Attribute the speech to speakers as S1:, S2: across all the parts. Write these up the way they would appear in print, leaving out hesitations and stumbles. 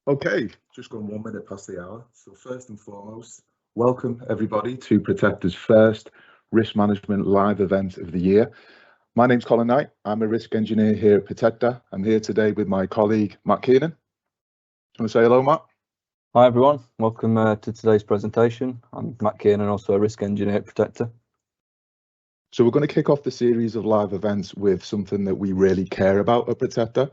S1: Okay, just gone 1 minute past the hour. So first and foremost, welcome everybody to Protector's first risk management live event of the year. My name's Colin Knight. I'm a risk engineer here at Protector. I'm here today with my colleague, Matt Keenan. Do you want to say hello, Matt?
S2: Hi everyone, welcome to today's presentation. I'm Matt Keenan, also a risk engineer at Protector.
S1: So we're going to kick off the series of live events with something that we really care about at Protector,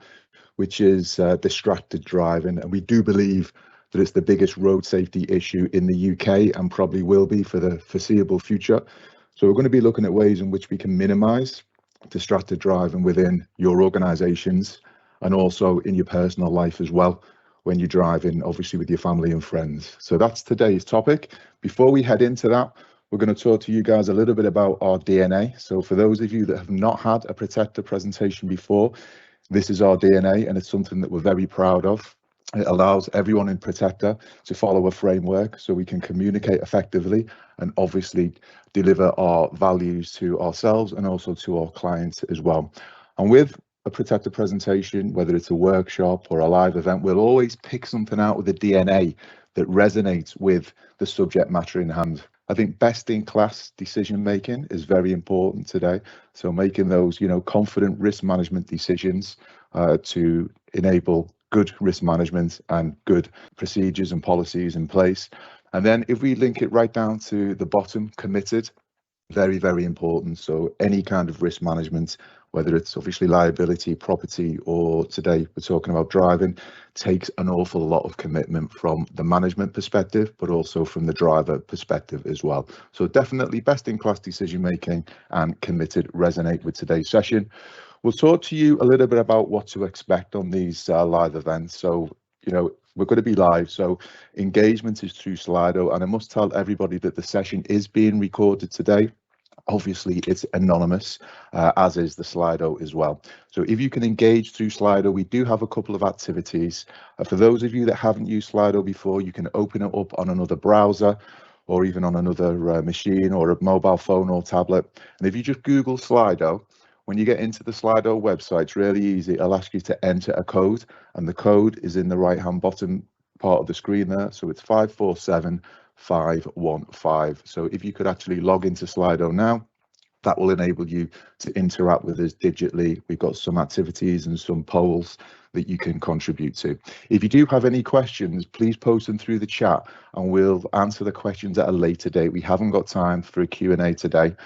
S1: which is distracted driving. And we do believe that it's the biggest road safety issue in the UK and probably will be for the foreseeable future. So we're going to be looking at ways in which we can minimise distracted driving within your organisations and also in your personal life as well when you're driving, obviously with your family and friends. So that's today's topic. Before we head into that, we're going to talk to you guys a little bit about our DNA. So for those of you that have not had a Protector presentation before, this is our DNA and it's something that we're very proud of. It allows everyone in Protector to follow a framework so we can communicate effectively and obviously deliver our values to ourselves and also to our clients as well. And with a Protector presentation, whether it's a workshop or a live event, we'll always pick something out of the DNA that resonates with the subject matter in hand. I think best in class decision making is very important today. So making those, confident risk management decisions to enable good risk management and good procedures and policies in place. And then if we link it right down to the bottom, committed, very, very important. So any kind of risk management, whether it's obviously liability, property, or today we're talking about driving, takes an awful lot of commitment from the management perspective, but also from the driver perspective as well. So definitely best in class decision making and committed resonate with today's session. We'll talk to you a little bit about what to expect on these live events. So, we're going to be live, so engagement is through Slido, and I must tell everybody that the session is being recorded today. Obviously, it's anonymous, as is the Slido as well. So if you can engage through Slido, we do have a couple of activities. For those of you that haven't used Slido before, you can open it up on another browser or even on another machine or a mobile phone or tablet. And if you just Google Slido, when you get into the Slido website, it's really easy. It'll ask you to enter a code, and the code is in the right-hand bottom part of the screen there. So it's 547515. So if you could actually log into Slido now, that will enable you to interact with us digitally. We've got some activities and some polls that you can contribute to. If you do have any questions, please post them through the chat and we'll answer the questions at a later date. We haven't got time for a Q&A today,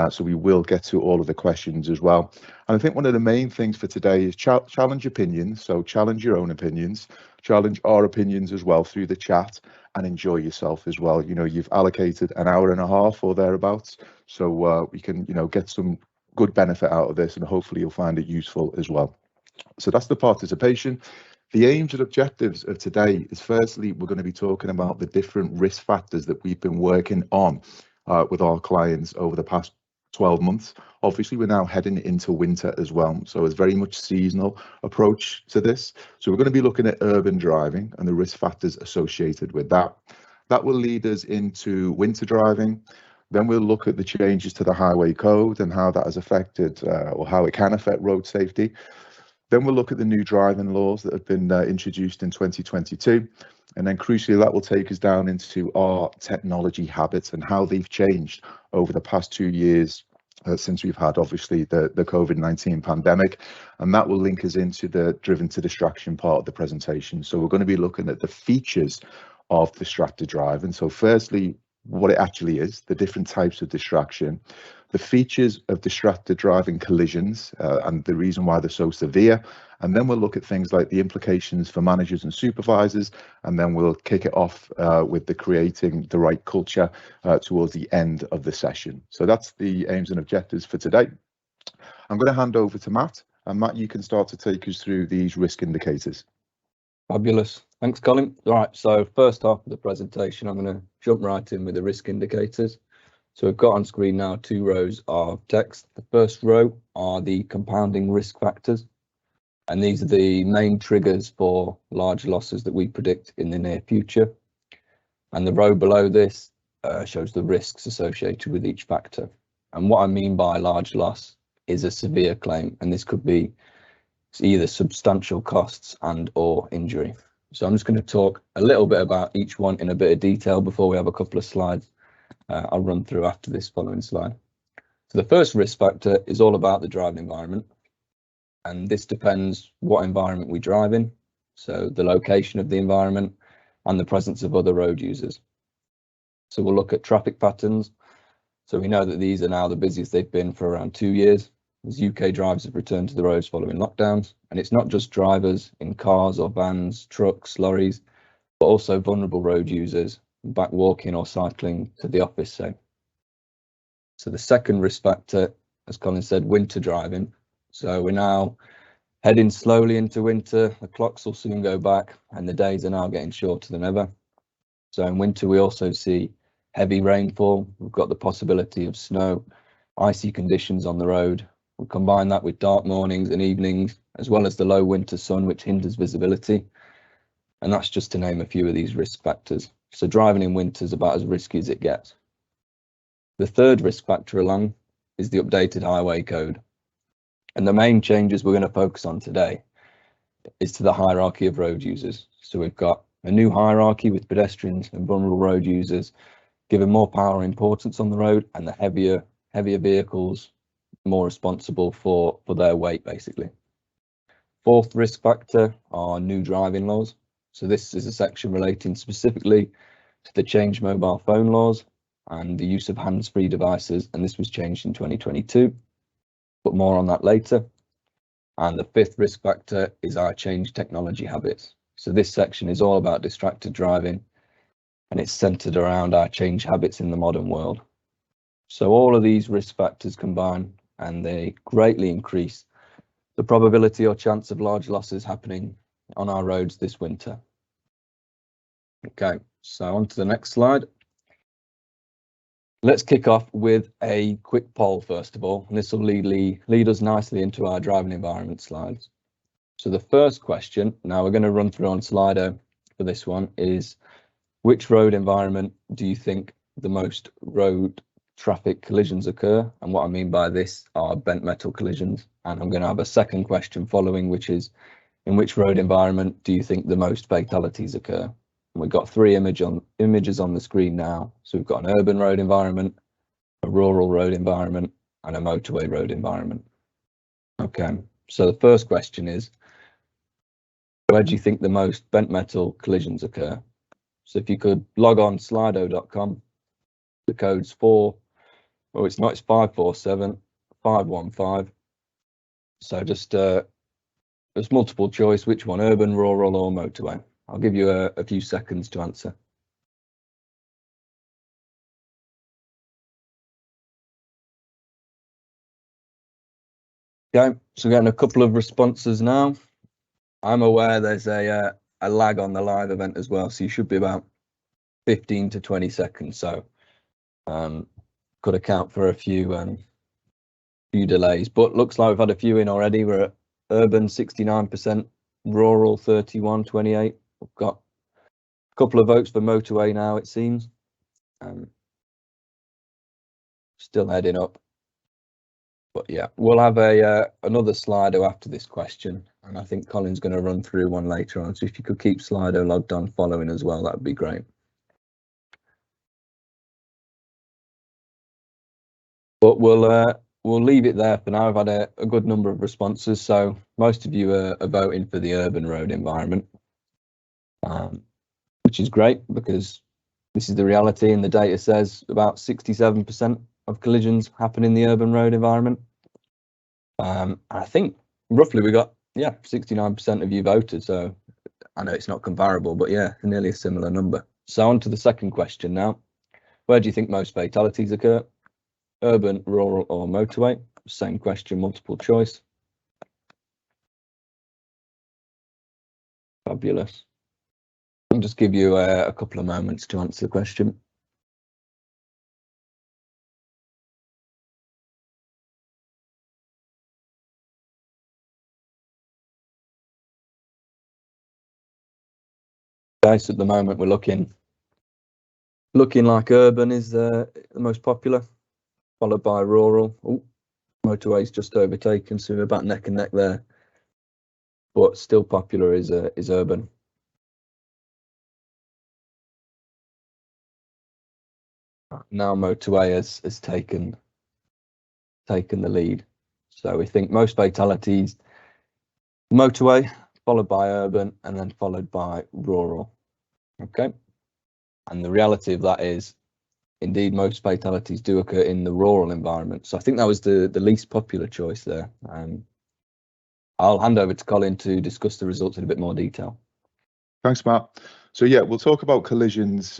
S1: so we will get to all of the questions as well. And I think one of the main things for today is challenge opinions. So challenge your own opinions, challenge our opinions as well through the chat, and enjoy yourself as well. You've allocated an hour and a half or thereabouts, so we can, get some good benefit out of this, and hopefully you'll find it useful as well. So that's the participation. The aims and objectives of today is, firstly, we're going to be talking about the different risk factors that we've been working on with our clients over the past 12 months. Obviously, we're now heading into winter as well, so it's very much seasonal approach to this. So we're going to be looking at urban driving and the risk factors associated with that. That will lead us into winter driving. Then we'll look at the changes to the highway code and how that has affected or how it can affect road safety. Then we'll look at the new driving laws that have been introduced in 2022. And then crucially, that will take us down into our technology habits and how they've changed over the past 2 years since we've had, obviously, the COVID-19 pandemic. And that will link us into the driven to distraction part of the presentation. So we're going to be looking at the features of distracted driving. So firstly, what it actually is, the different types of distraction, the features of distracted driving collisions and the reason why they're so severe. And then we'll look at things like the implications for managers and supervisors. And then we'll kick it off with the creating the right culture towards the end of the session. So that's the aims and objectives for today. I'm going to hand over to Matt. And Matt, you can start to take us through these risk indicators.
S2: Fabulous. Thanks, Colin. All right, so first half of the presentation, I'm going to jump right in with the risk indicators. So we've got on screen now 2 rows of text. The first row are the compounding risk factors, and these are the main triggers for large losses that we predict in the near future. And the row below this shows the risks associated with each factor. And what I mean by large loss is a severe claim, and this could be either substantial costs and or injury. So I'm just going to talk a little bit about each one in a bit of detail before we have a couple of slides I'll run through after this following slide. So the first risk factor is all about the driving environment, and this depends what environment we drive in, so the location of the environment and the presence of other road users. So we'll look at traffic patterns. So we know that these are now the busiest they've been for around 2 years, as UK drivers have returned to the roads following lockdowns. And it's not just drivers in cars or vans, trucks, lorries, but also vulnerable road users back walking or cycling to the office, say. So the second risk factor, as Colin said, winter driving. So we're now heading slowly into winter, the clocks will soon go back and the days are now getting shorter than ever. So in winter, we also see heavy rainfall. We've got the possibility of snow, icy conditions on the road. We'll combine that with dark mornings and evenings, as well as the low winter sun, which hinders visibility. And that's just to name a few of these risk factors. So driving in winter is about as risky as it gets. The third risk factor along is the updated highway code. And the main changes we're going to focus on today is to the hierarchy of road users. So we've got a new hierarchy with pedestrians and vulnerable road users given more power and importance on the road, and the heavier vehicles more responsible for their weight, basically. Fourth risk factor are new driving laws. So this is a section relating specifically to the changed mobile phone laws and the use of hands-free devices, and this was changed in 2022, but more on that later. And the fifth risk factor is our changed technology habits. So this section is all about distracted driving, and it's centered around our changed habits in the modern world. So all of these risk factors combine and they greatly increase the probability or chance of large losses happening on our roads this winter. Okay, so on to the next slide. Let's kick off with a quick poll first of all, and this will lead us nicely into our driving environment slides. So the first question, now we're going to run through on Slido for this one, is which road environment do you think the most road traffic collisions occur? And what I mean by this are bent metal collisions. And I'm going to have a second question following, which is, in which road environment do you think the most fatalities occur? And we've got three images on the screen now. So we've got an urban road environment, a rural road environment, and a motorway road environment. Okay, so the first question is, where do you think the most bent metal collisions occur? So if you could log on slido.com, the code's 547-515. So just there's multiple choice, which one, urban, rural or motorway? I'll give you a few seconds to answer. Okay, so we're getting a couple of responses now. I'm aware there's a lag on the live event as well, so you should be about 15 to 20 seconds. So could account for a few delays, but looks like we've had a few in already. We're at urban 69%, rural 31-28. We've got a couple of votes for motorway now, it seems. Still heading up. But yeah, we'll have another Slido after this question, and I think Colin's going to run through one later on. So if you could keep Slido logged on following as well, that would be great. But we'll leave it there for now. I've had a good number of responses, so most of you are voting for the urban road environment, which is great because this is the reality, and the data says about 67% of collisions happen in the urban road environment. I think roughly we got 69% of you voted, so I know it's not comparable, but yeah, nearly a similar number. So on to the second question now. Where do you think most fatalities occur? Urban, rural or motorway? Same question, multiple choice. Fabulous. I'll just give you a couple of moments to answer the question. Guys, at the moment we're looking like urban is the most popular, followed by rural. Oh, motorway's just overtaken, so we're about neck and neck there. But still popular is urban. Now motorway has taken the lead. So we think most fatalities, motorway, followed by urban, and then followed by rural. Okay. And the reality of that is, indeed, most fatalities do occur in the rural environment. So I think that was the least popular choice there. I'll hand over to Colin to discuss the results in a bit more detail.
S1: Thanks, Matt. So yeah, we'll talk about collisions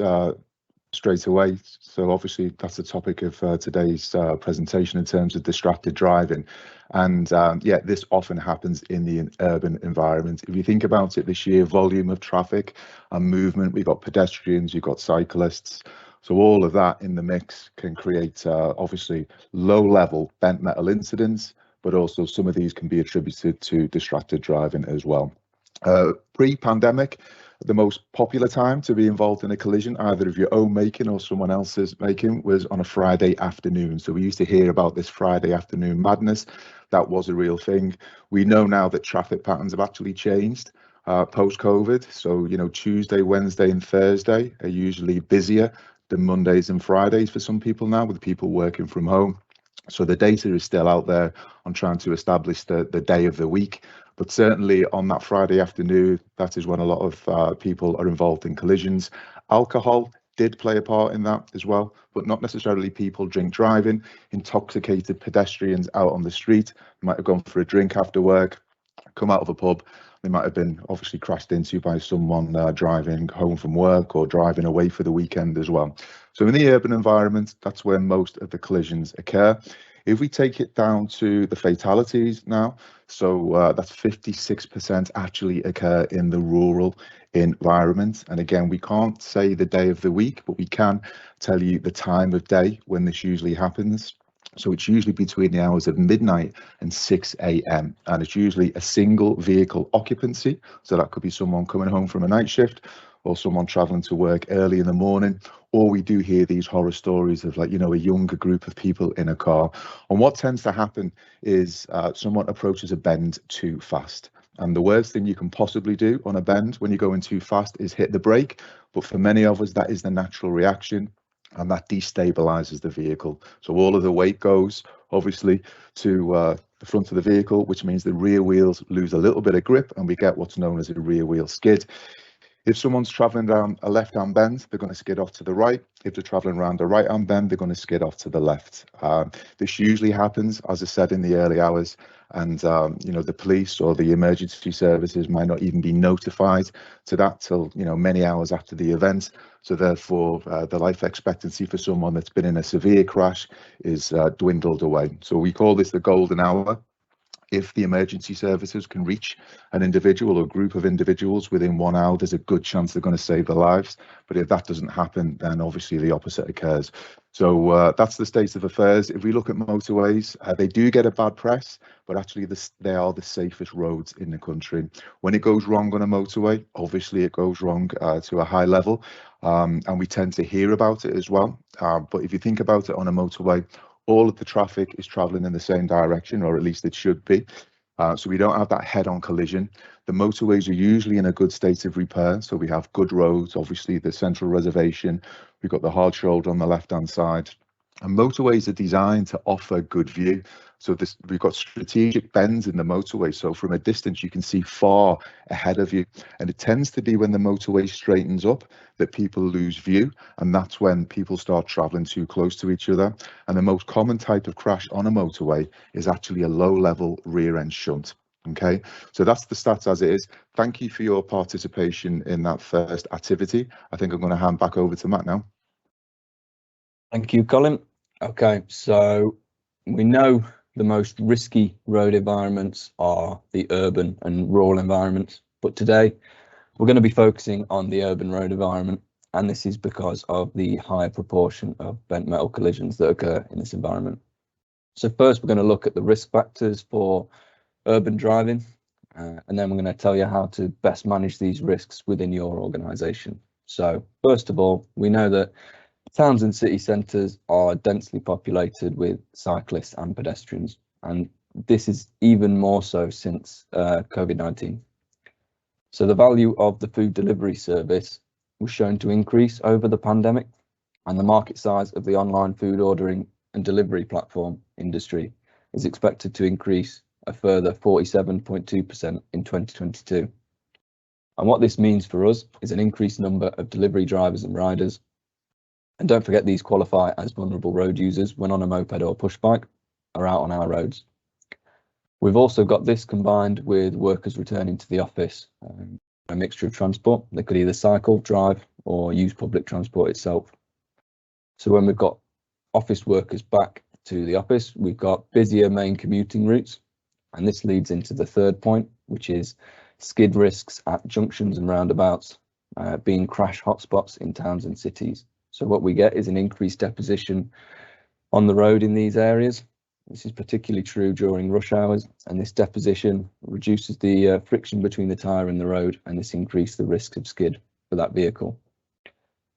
S1: straight away. So obviously that's the topic of today's presentation in terms of distracted driving. And yeah, this often happens in the urban environment. If you think about it, the sheer volume of traffic and movement, we've got pedestrians, you've got cyclists. So all of that in the mix can create obviously low level bent metal incidents, but also some of these can be attributed to distracted driving as well. Pre-pandemic, the most popular time to be involved in a collision, either of your own making or someone else's making, was on a Friday afternoon. So we used to hear about this Friday afternoon madness. That was a real thing. We know now that traffic patterns have actually changed post-COVID. So, you know, Tuesday, Wednesday and Thursday are usually busier than Mondays and Fridays for some people now, with people working from home. So the data is still out there on trying to establish the day of the week. But certainly on that Friday afternoon, that is when a lot of people are involved in collisions. Alcohol did play a part in that as well, but not necessarily people drink driving. Intoxicated pedestrians out on the street might have gone for a drink after work, come out of a pub. They might have been obviously crashed into by someone driving home from work or driving away for the weekend as well. So in the urban environment, that's where most of the collisions occur. If we take it down to the fatalities now, so that's 56% actually occur in the rural environment. And again, we can't say the day of the week, but we can tell you the time of day when this usually happens. So it's usually between the hours of midnight and 6 a.m. and it's usually a single vehicle occupancy. So that could be someone coming home from a night shift or someone traveling to work early in the morning. Or we do hear these horror stories of, like, you know, a younger group of people in a car. And what tends to happen is someone approaches a bend too fast. And the worst thing you can possibly do on a bend when you're going too fast is hit the brake. But for many of us, that is the natural reaction, and that destabilizes the vehicle. So all of the weight goes obviously to the front of the vehicle, which means the rear wheels lose a little bit of grip and we get what's known as a rear wheel skid. If someone's traveling down a left-hand bend, they're going to skid off to the right. If they're traveling around a right-hand bend, they're going to skid off to the left. This usually happens, as I said, in the early hours, and you know, the police or the emergency services might not even be notified to that till, you know, many hours after the event. So therefore, the life expectancy for someone that's been in a severe crash is dwindled away. So we call this the golden hour. If the emergency services can reach an individual or group of individuals within 1 hour, there's a good chance they're going to save their lives. But if that doesn't happen, then obviously the opposite occurs. So that's the state of affairs. If we look at motorways, they do get a bad press, but actually they are the safest roads in the country. When it goes wrong on a motorway, obviously it goes wrong to a high level, and we tend to hear about it as well. But if you think about it on a motorway, all of the traffic is traveling in the same direction, or at least it should be. So we don't have that head-on collision. The motorways are usually in a good state of repair. So we have good roads, obviously the central reservation. We've got the hard shoulder on the left-hand side. And motorways are designed to offer good view. So we've got strategic bends in the motorway. So from a distance, you can see far ahead of you. And it tends to be when the motorway straightens up that people lose view. And that's when people start traveling too close to each other. And the most common type of crash on a motorway is actually a low-level rear-end shunt. Okay, so that's the stats as it is. Thank you for your participation in that first activity. I think I'm going to hand back over to Matt now.
S2: Thank you, Colin. Okay, so we know the most risky road environments are the urban and rural environments, but today we're going to be focusing on the urban road environment, and this is because of the higher proportion of bent metal collisions that occur in this environment. So first we're going to look at the risk factors for urban driving, and then we're going to tell you how to best manage these risks within your organisation. So first of all, we know that towns and city centres are densely populated with cyclists and pedestrians, and this is even more so since COVID-19. So the value of the food delivery service was shown to increase over the pandemic, and the market size of the online food ordering and delivery platform industry is expected to increase a further 47.2% in 2022. And what this means for us is an increased number of delivery drivers and riders. And don't forget, these qualify as vulnerable road users when on a moped or push bike or out on our roads. We've also got this combined with workers returning to the office, a mixture of transport. They could either cycle, drive, or use public transport itself. So when we've got office workers back to the office, we've got busier main commuting routes. And this leads into the third point, which is skid risks at junctions and roundabouts, being crash hotspots in towns and cities. So what we get is an increased deposition on the road in these areas. This is particularly true during rush hours, and this deposition reduces the friction between the tyre and the road, and this increases the risk of skid for that vehicle.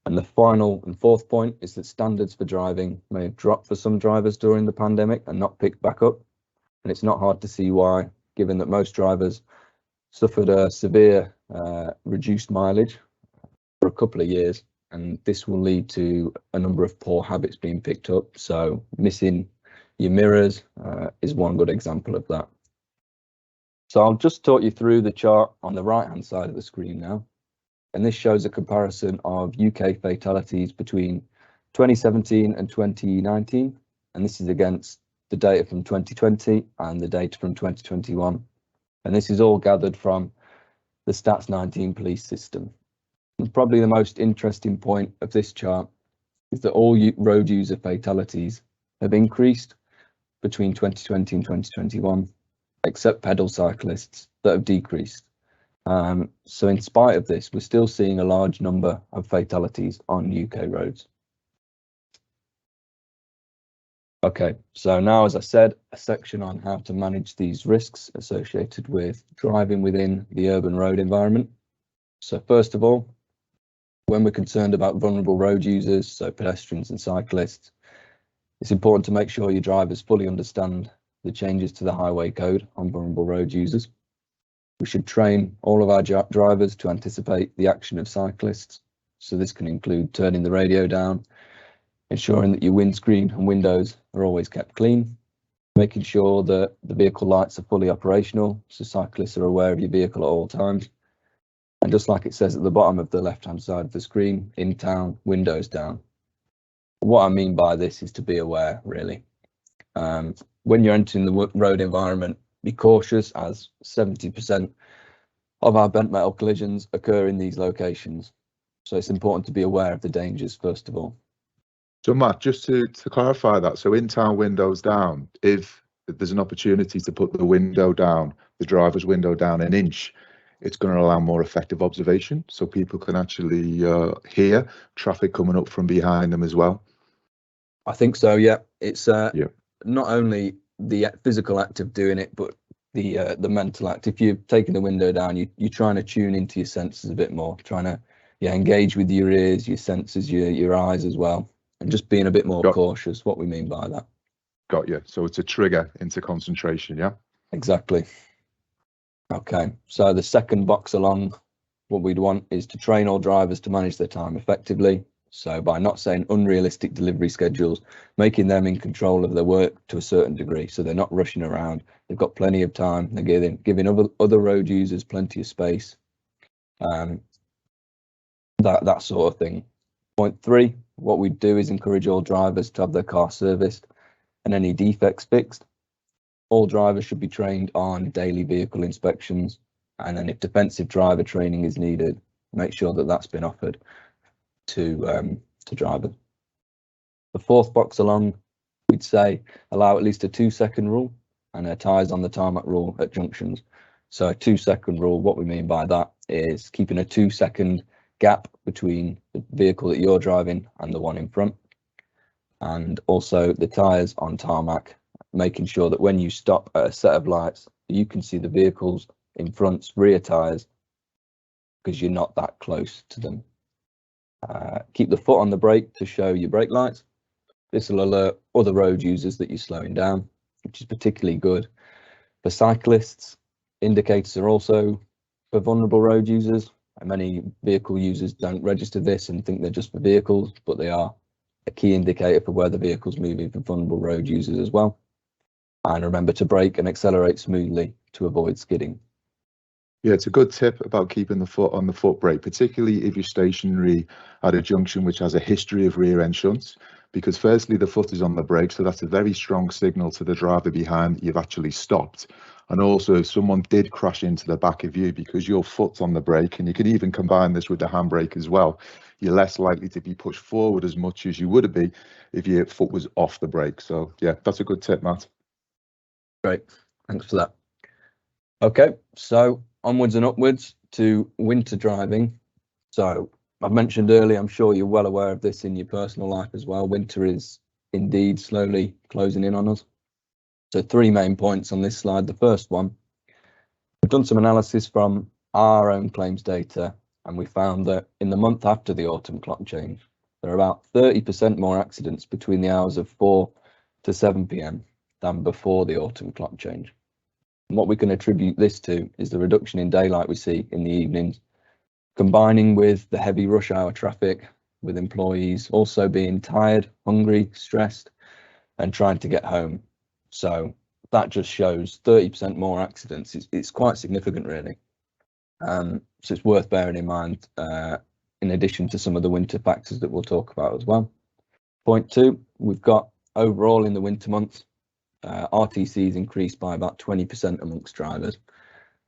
S2: And the final and fourth point is that standards for driving may have dropped for some drivers during the pandemic and not picked back up. And it's not hard to see why, given that most drivers suffered a severe reduced mileage for a couple of years, and this will lead to a number of poor habits being picked up. So missing your mirrors is one good example of that. So I'll just talk you through the chart on the right hand side of the screen now. And this shows a comparison of UK fatalities between 2017 and 2019. And this is against the data from 2020 and the data from 2021. And this is all gathered from the Stats 19 police system. And probably the most interesting point of this chart is that all road user fatalities have increased between 2020 and 2021, except pedal cyclists that have decreased. So in spite of this, we're still seeing a large number of fatalities on UK roads. Okay, so now, as I said, a section on how to manage these risks associated with driving within the urban road environment. So first of all, when we're concerned about vulnerable road users, so pedestrians and cyclists, it's important to make sure your drivers fully understand the changes to the highway code on vulnerable road users. We should train all of our drivers to anticipate the action of cyclists. So this can include turning the radio down, ensuring that your windscreen and windows are always kept clean, making sure that the vehicle lights are fully operational, so cyclists are aware of your vehicle at all times. And just like it says at the bottom of the left-hand side of the screen, in town, windows down. What I mean by this is to be aware, really. When you're entering the road environment, be cautious, as 70% of our bent metal collisions occur in these locations. So it's important to be aware of the dangers, first of all.
S1: So Matt, just to clarify that, so in town, windows down, if there's an opportunity to put the window down, the driver's window down an inch, it's going to allow more effective observation, so people can actually hear traffic coming up from behind them as well.
S2: I think so, yeah. It's not only the physical act of doing it, but the mental act. If you're taking the window down, you're trying to tune into your senses a bit more, trying to engage with your ears, your senses, your eyes as well, and just being a bit more cautious. What we mean by that.
S1: Got you. So it's a trigger into concentration, yeah?
S2: Exactly. Okay, so the second box along, what we'd want is to train all drivers to manage their time effectively. So by not saying unrealistic delivery schedules, making them in control of their work to a certain degree, so they're not rushing around. They've got plenty of time. They're giving other road users plenty of space. That sort of thing. Point 3, what we do is encourage all drivers to have their car serviced and any defects fixed. All drivers should be trained on daily vehicle inspections, and then if defensive driver training is needed, make sure that that's been offered to drivers. The fourth box along, we'd say allow at least a 2-second rule and a tyres on the tarmac rule at junctions. So a 2-second rule, what we mean by that is keeping a 2-second gap between the vehicle that you're driving and the one in front. And also the tyres on tarmac, making sure that when you stop at a set of lights, you can see the vehicles in front's rear tyres because you're not that close to them. Keep the foot on the brake to show your brake lights. This will alert other road users that you're slowing down, which is particularly good. For cyclists, indicators are also for vulnerable road users. And many vehicle users don't register this and think they're just for vehicles, but they are. a key indicator for where the vehicle's moving for vulnerable road users as well. And remember to brake and accelerate smoothly to avoid skidding.
S1: Yeah, it's a good tip about keeping the foot on the foot brake, particularly if you're stationary at a junction which has a history of rear end shunts, because firstly, the foot is on the brake, so that's a very strong signal to the driver behind that you've actually stopped. And also, if someone did crash into the back of you, because your foot's on the brake, and you can even combine this with the handbrake as well, you're less likely to be pushed forward as much as you would be if your foot was off the brake. So yeah, that's a good tip, Matt.
S2: Great, thanks for that. Okay, so onwards and upwards to winter driving. So I've mentioned earlier, I'm sure you're well aware of this in your personal life as well. Winter is indeed slowly closing in on us. So 3 main points on this slide. The first one, we've done some analysis from our own claims data, and we found that in the month after the autumn clock change, there are about 30% more accidents between the hours of 4 to 7 p.m. than before the autumn clock change. And what we can attribute this to is the reduction in daylight we see in the evenings, combining with the heavy rush hour traffic, with employees also being tired, hungry, stressed, and trying to get home. So that just shows 30% more accidents. It's quite significant, really. So it's worth bearing in mind, in addition to some of the winter factors that we'll talk about as well. Point 2, we've got overall in the winter months, RTCs increased by about 20% amongst drivers.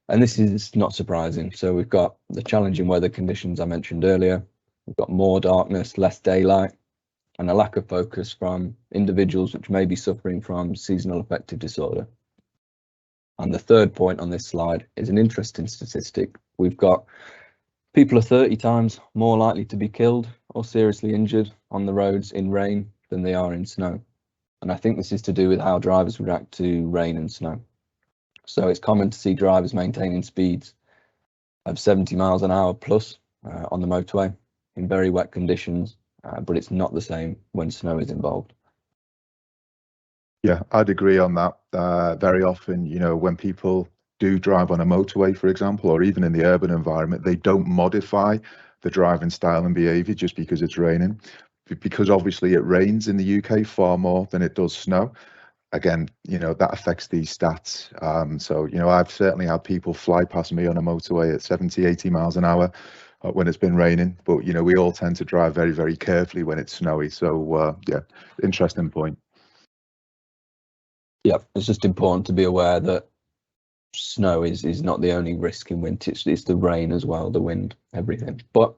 S2: And this is not surprising. So we've got the challenging weather conditions I mentioned earlier. We've got more darkness, less daylight, and a lack of focus from individuals which may be suffering from seasonal affective disorder. And the third point on this slide is an interesting statistic. We've got people are 30 times more likely to be killed or seriously injured on the roads in rain than they are in snow. And I think this is to do with how drivers react to rain and snow. So it's common to see drivers maintaining speeds of 70 miles an hour plus on the motorway in very wet conditions, but it's not the same when snow is involved.
S1: Yeah, I'd agree on that. Very often, you know, when people do drive on a motorway, for example, or even in the urban environment, they don't modify the driving style and behavior just because it's raining. Because obviously it rains in the UK far more than it does snow. Again, you know, that affects these stats. So, you know, I've certainly had people fly past me on a motorway at 70, 80 miles an hour when it's been raining. But, you know, we all tend to drive very, very carefully when it's snowy. So, yeah, interesting point.
S2: Yeah, it's just important to be aware that snow is not the only risk in winter. It's the rain as well, the wind, everything. But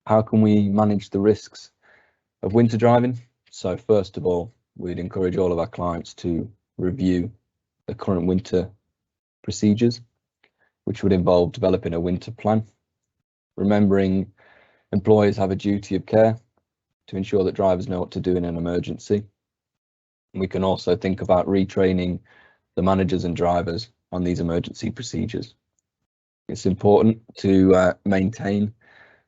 S2: how can we manage the risks of winter driving? So first of all, we'd encourage all of our clients to review the current winter procedures, which would involve developing a winter plan, remembering employers have a duty of care to ensure that drivers know what to do in an emergency. We can also think about retraining the managers and drivers on these emergency procedures. It's important to maintain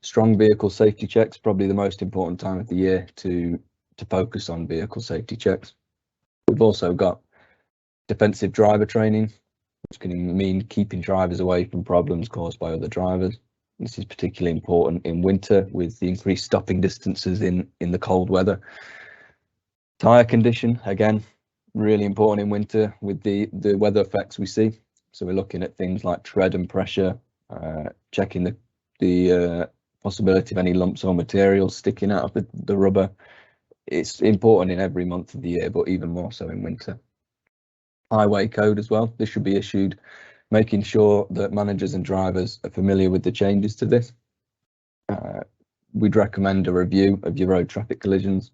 S2: strong vehicle safety checks, probably the most important time of the year to focus on vehicle safety checks. We've also got defensive driver training, which can mean keeping drivers away from problems caused by other drivers. This is particularly important in winter with the increased stopping distances in the cold weather. Tyre condition, again, really important in winter with the weather effects we see. So we're looking at things like tread and pressure, checking the possibility of any lumps or materials sticking out of the rubber. It's important in every month of the year, but even more so in winter. Highway code as well. This should be issued, making sure that managers and drivers are familiar with the changes to this. We'd recommend a review of your road traffic collisions.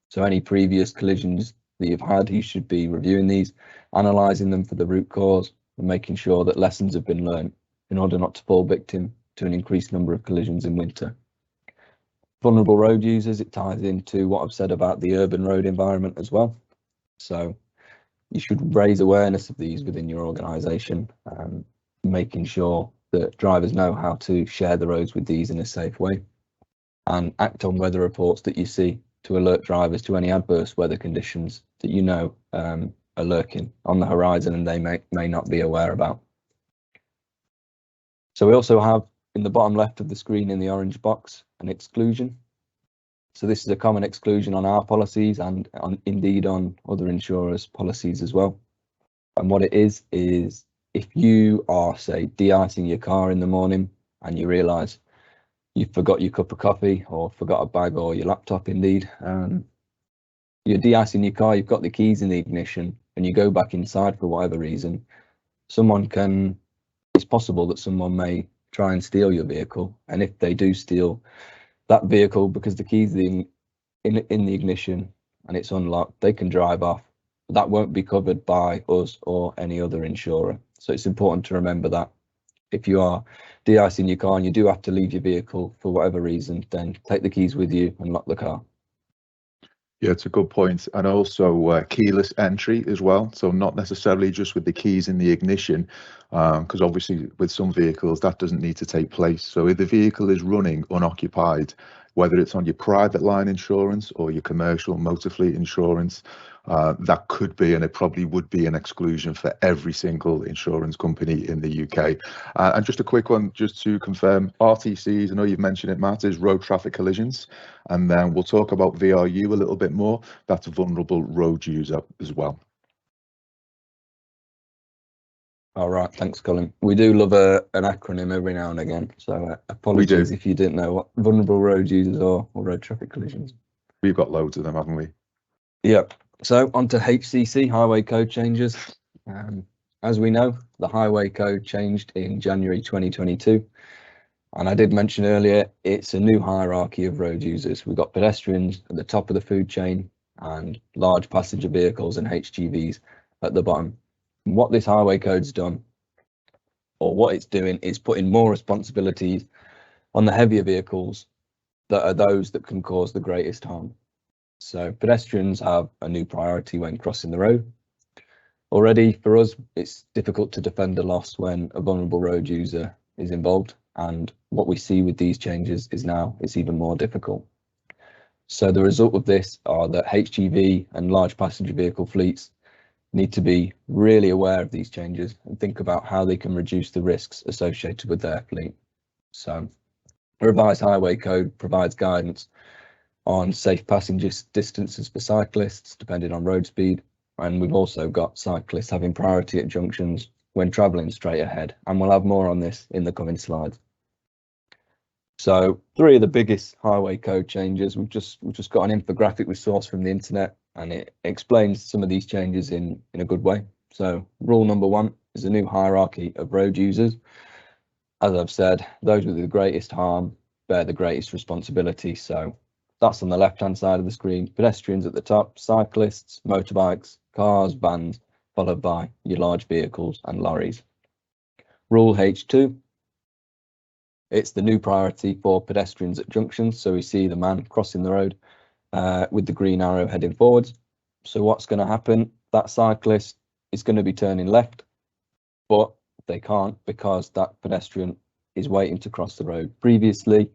S2: So any previous collisions that you've had, you should be reviewing these, analysing them for the root cause, and making sure that lessons have been learned in order not to fall victim to an increased number of collisions in winter. Vulnerable road users, it ties into what I've said about the urban road environment as well. So you should raise awareness of these within your organisation, making sure that drivers know how to share the roads with these in a safe way, and act on weather reports that you see to alert drivers to any adverse weather conditions that you know are lurking on the horizon and they may not be aware about. So we also have in the bottom left of the screen in the orange box an exclusion. So this is a common exclusion on our policies and indeed on other insurers' policies as well. And what it is if you are, say, de-icing your car in the morning and you realise you forgot your cup of coffee or forgot a bag or your laptop indeed, you're de-icing your car, you've got the keys in the ignition and you go back inside for whatever reason, it's possible that someone may try and steal your vehicle. And if they do steal that vehicle because the keys in the ignition and it's unlocked, they can drive off. That won't be covered by us or any other insurer. So it's important to remember that if you are de-icing your car and you do have to leave your vehicle for whatever reason, then take the keys with you and lock the car.
S1: Yeah, it's a good point. And also keyless entry as well. So not necessarily just with the keys in the ignition, because obviously with some vehicles that doesn't need to take place. So if the vehicle is running unoccupied, whether it's on your private line insurance or your commercial motor fleet insurance, that could be, and it probably would be, an exclusion for every single insurance company in the UK. And just a quick one, just to confirm, RTCs, I know you've mentioned it, Matt, is road traffic collisions. And then we'll talk about VRU a little bit more. That's a vulnerable road user as well.
S2: All right, thanks, Colin. We do love an acronym every now and again, so apologies if you didn't know what vulnerable road users are or road traffic collisions.
S1: We've got loads of them, haven't we?
S2: Yep. So on to HCC, Highway Code changes. As we know, the Highway Code changed in January 2022. And I did mention earlier, it's a new hierarchy of road users. We've got pedestrians at the top of the food chain and large passenger vehicles and HGVs at the bottom. And what this Highway Code's done, or what it's doing, is putting more responsibilities on the heavier vehicles that are those that can cause the greatest harm. So pedestrians have a new priority when crossing the road. Already for us, it's difficult to defend a loss when a vulnerable road user is involved. And what we see with these changes is now it's even more difficult. So the result of this are that HGV and large passenger vehicle fleets need to be really aware of these changes and think about how they can reduce the risks associated with their fleet. So the revised Highway Code provides guidance on safe passenger distances for cyclists, depending on road speed. And we've also got cyclists having priority at junctions when travelling straight ahead. And we'll have more on this in the coming slides. So 3 of the biggest Highway Code changes, we've just got an infographic we sourced from the internet, and it explains some of these changes in a good way. So rule number 1 is a new hierarchy of road users. As I've said, those with the greatest harm bear the greatest responsibility. So that's on the left-hand side of the screen. Pedestrians at the top, cyclists, motorbikes, cars, vans, followed by your large vehicles and lorries. Rule H2. It's the new priority for pedestrians at junctions. So we see the man crossing the road with the green arrow heading forwards. So what's going to happen? That cyclist is going to be turning left, but they can't because that pedestrian is waiting to cross the road. Previously,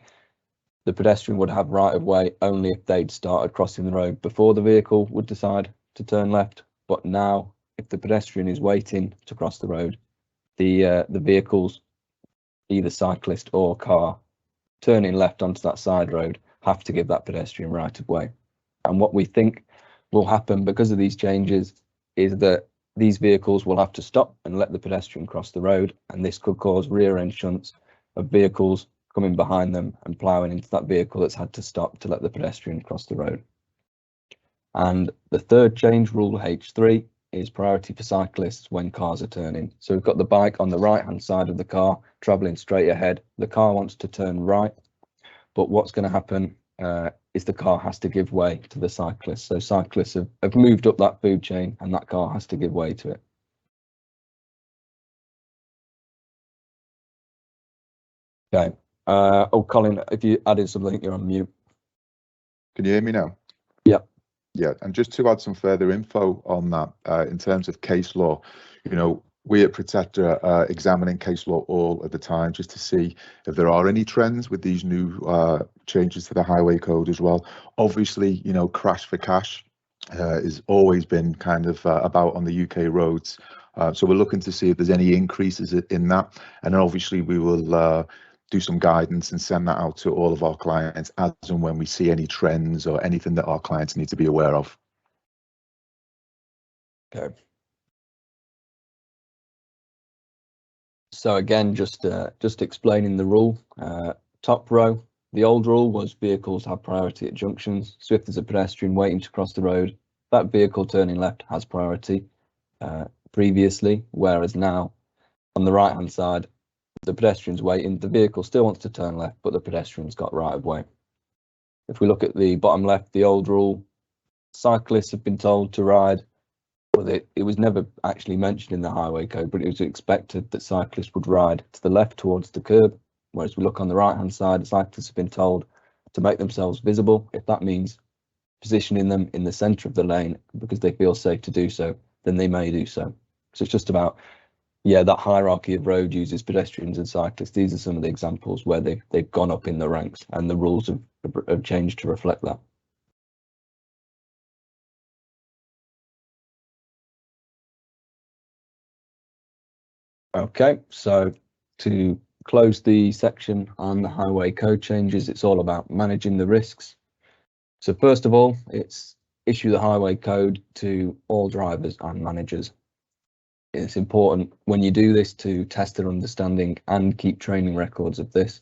S2: the pedestrian would have right of way only if they'd started crossing the road before the vehicle would decide to turn left. But now, if the pedestrian is waiting to cross the road, the vehicles, either cyclist or car, turning left onto that side road, have to give that pedestrian right of way. And what we think will happen because of these changes is that these vehicles will have to stop and let the pedestrian cross the road, and this could cause rear end shunts of vehicles coming behind them and ploughing into that vehicle that's had to stop to let the pedestrian cross the road. And the third change, rule H3, is priority for cyclists when cars are turning. So we've got the bike on the right hand side of the car traveling straight ahead. The car wants to turn right, but what's going to happen is the car has to give way to the cyclist. So cyclists have moved up that food chain and that car has to give way to it. Okay. Oh, Colin, if you added something, you're on mute.
S1: Can you hear me now?
S2: Yeah.
S1: Yeah, and just to add some further info on that, in terms of case law, we at Protector are examining case law all of the time just to see if there are any trends with these new changes to the Highway Code as well. Obviously, crash for cash has always been kind of about on the UK roads. So we're looking to see if there's any increases in that. And then obviously we will do some guidance and send that out to all of our clients as and when we see any trends or anything that our clients need to be aware of.
S2: Okay. So again, just explaining the rule. Top row, the old rule was vehicles have priority at junctions. So if there's a pedestrian waiting to cross the road, that vehicle turning left has priority previously, whereas now on the right hand side, the pedestrian's waiting, the vehicle still wants to turn left, but the pedestrian's got right of way. If we look at the bottom left, the old rule, cyclists have been told to ride. Well, it was never actually mentioned in the highway code, but it was expected that cyclists would ride to the left towards the curb. Whereas we look on the right hand side, cyclists have been told to make themselves visible. If that means positioning them in the centre of the lane because they feel safe to do so, then they may do so. So it's just about, yeah, that hierarchy of road users, pedestrians and cyclists. These are some of the examples where they've gone up in the ranks and the rules have changed to reflect that. Okay, so to close the section on the highway code changes, it's all about managing the risks. So first of all, it's issue the highway code to all drivers and managers. It's important when you do this to test their understanding and keep training records of this.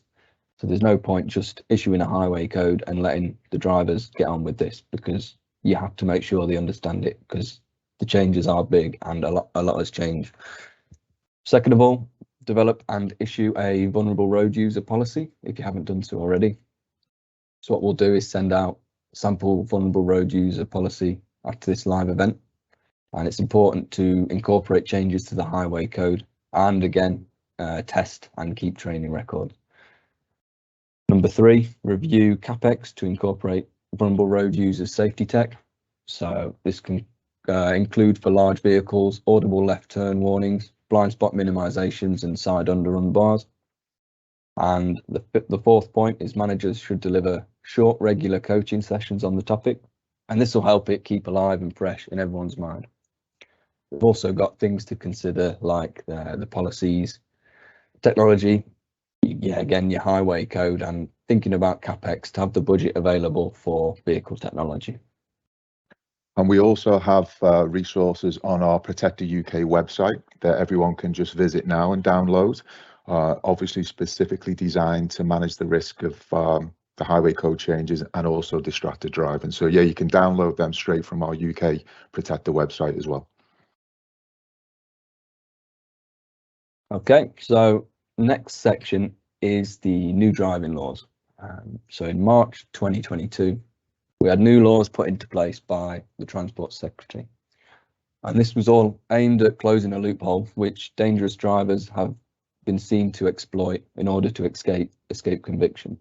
S2: So there's no point just issuing a highway code and letting the drivers get on with this, because you have to make sure they understand it, because the changes are big and a lot has changed. Second of all, develop and issue a vulnerable road user policy if you haven't done so already. So what we'll do is send out sample vulnerable road user policy after this live event. And it's important to incorporate changes to the highway code and again, test and keep training records. Number 3, review CapEx to incorporate vulnerable road users safety tech. So this can include for large vehicles, audible left turn warnings, blind spot minimizations and side underrun bars. And the fourth point is managers should deliver short, regular coaching sessions on the topic, and this will help it keep alive and fresh in everyone's mind. We've also got things to consider like the policies, technology, yeah, again, your highway code, and thinking about CapEx to have the budget available for vehicle technology.
S1: And we also have resources on our Protector UK website that everyone can just visit now and download, obviously specifically designed to manage the risk of the highway code changes and also distracted driving. So yeah, you can download them straight from our UK Protector website as well.
S2: Okay, so next section is the new driving laws. So in March 2022, we had new laws put into place by the Transport Secretary. And this was all aimed at closing a loophole which dangerous drivers have been seen to exploit in order to escape conviction.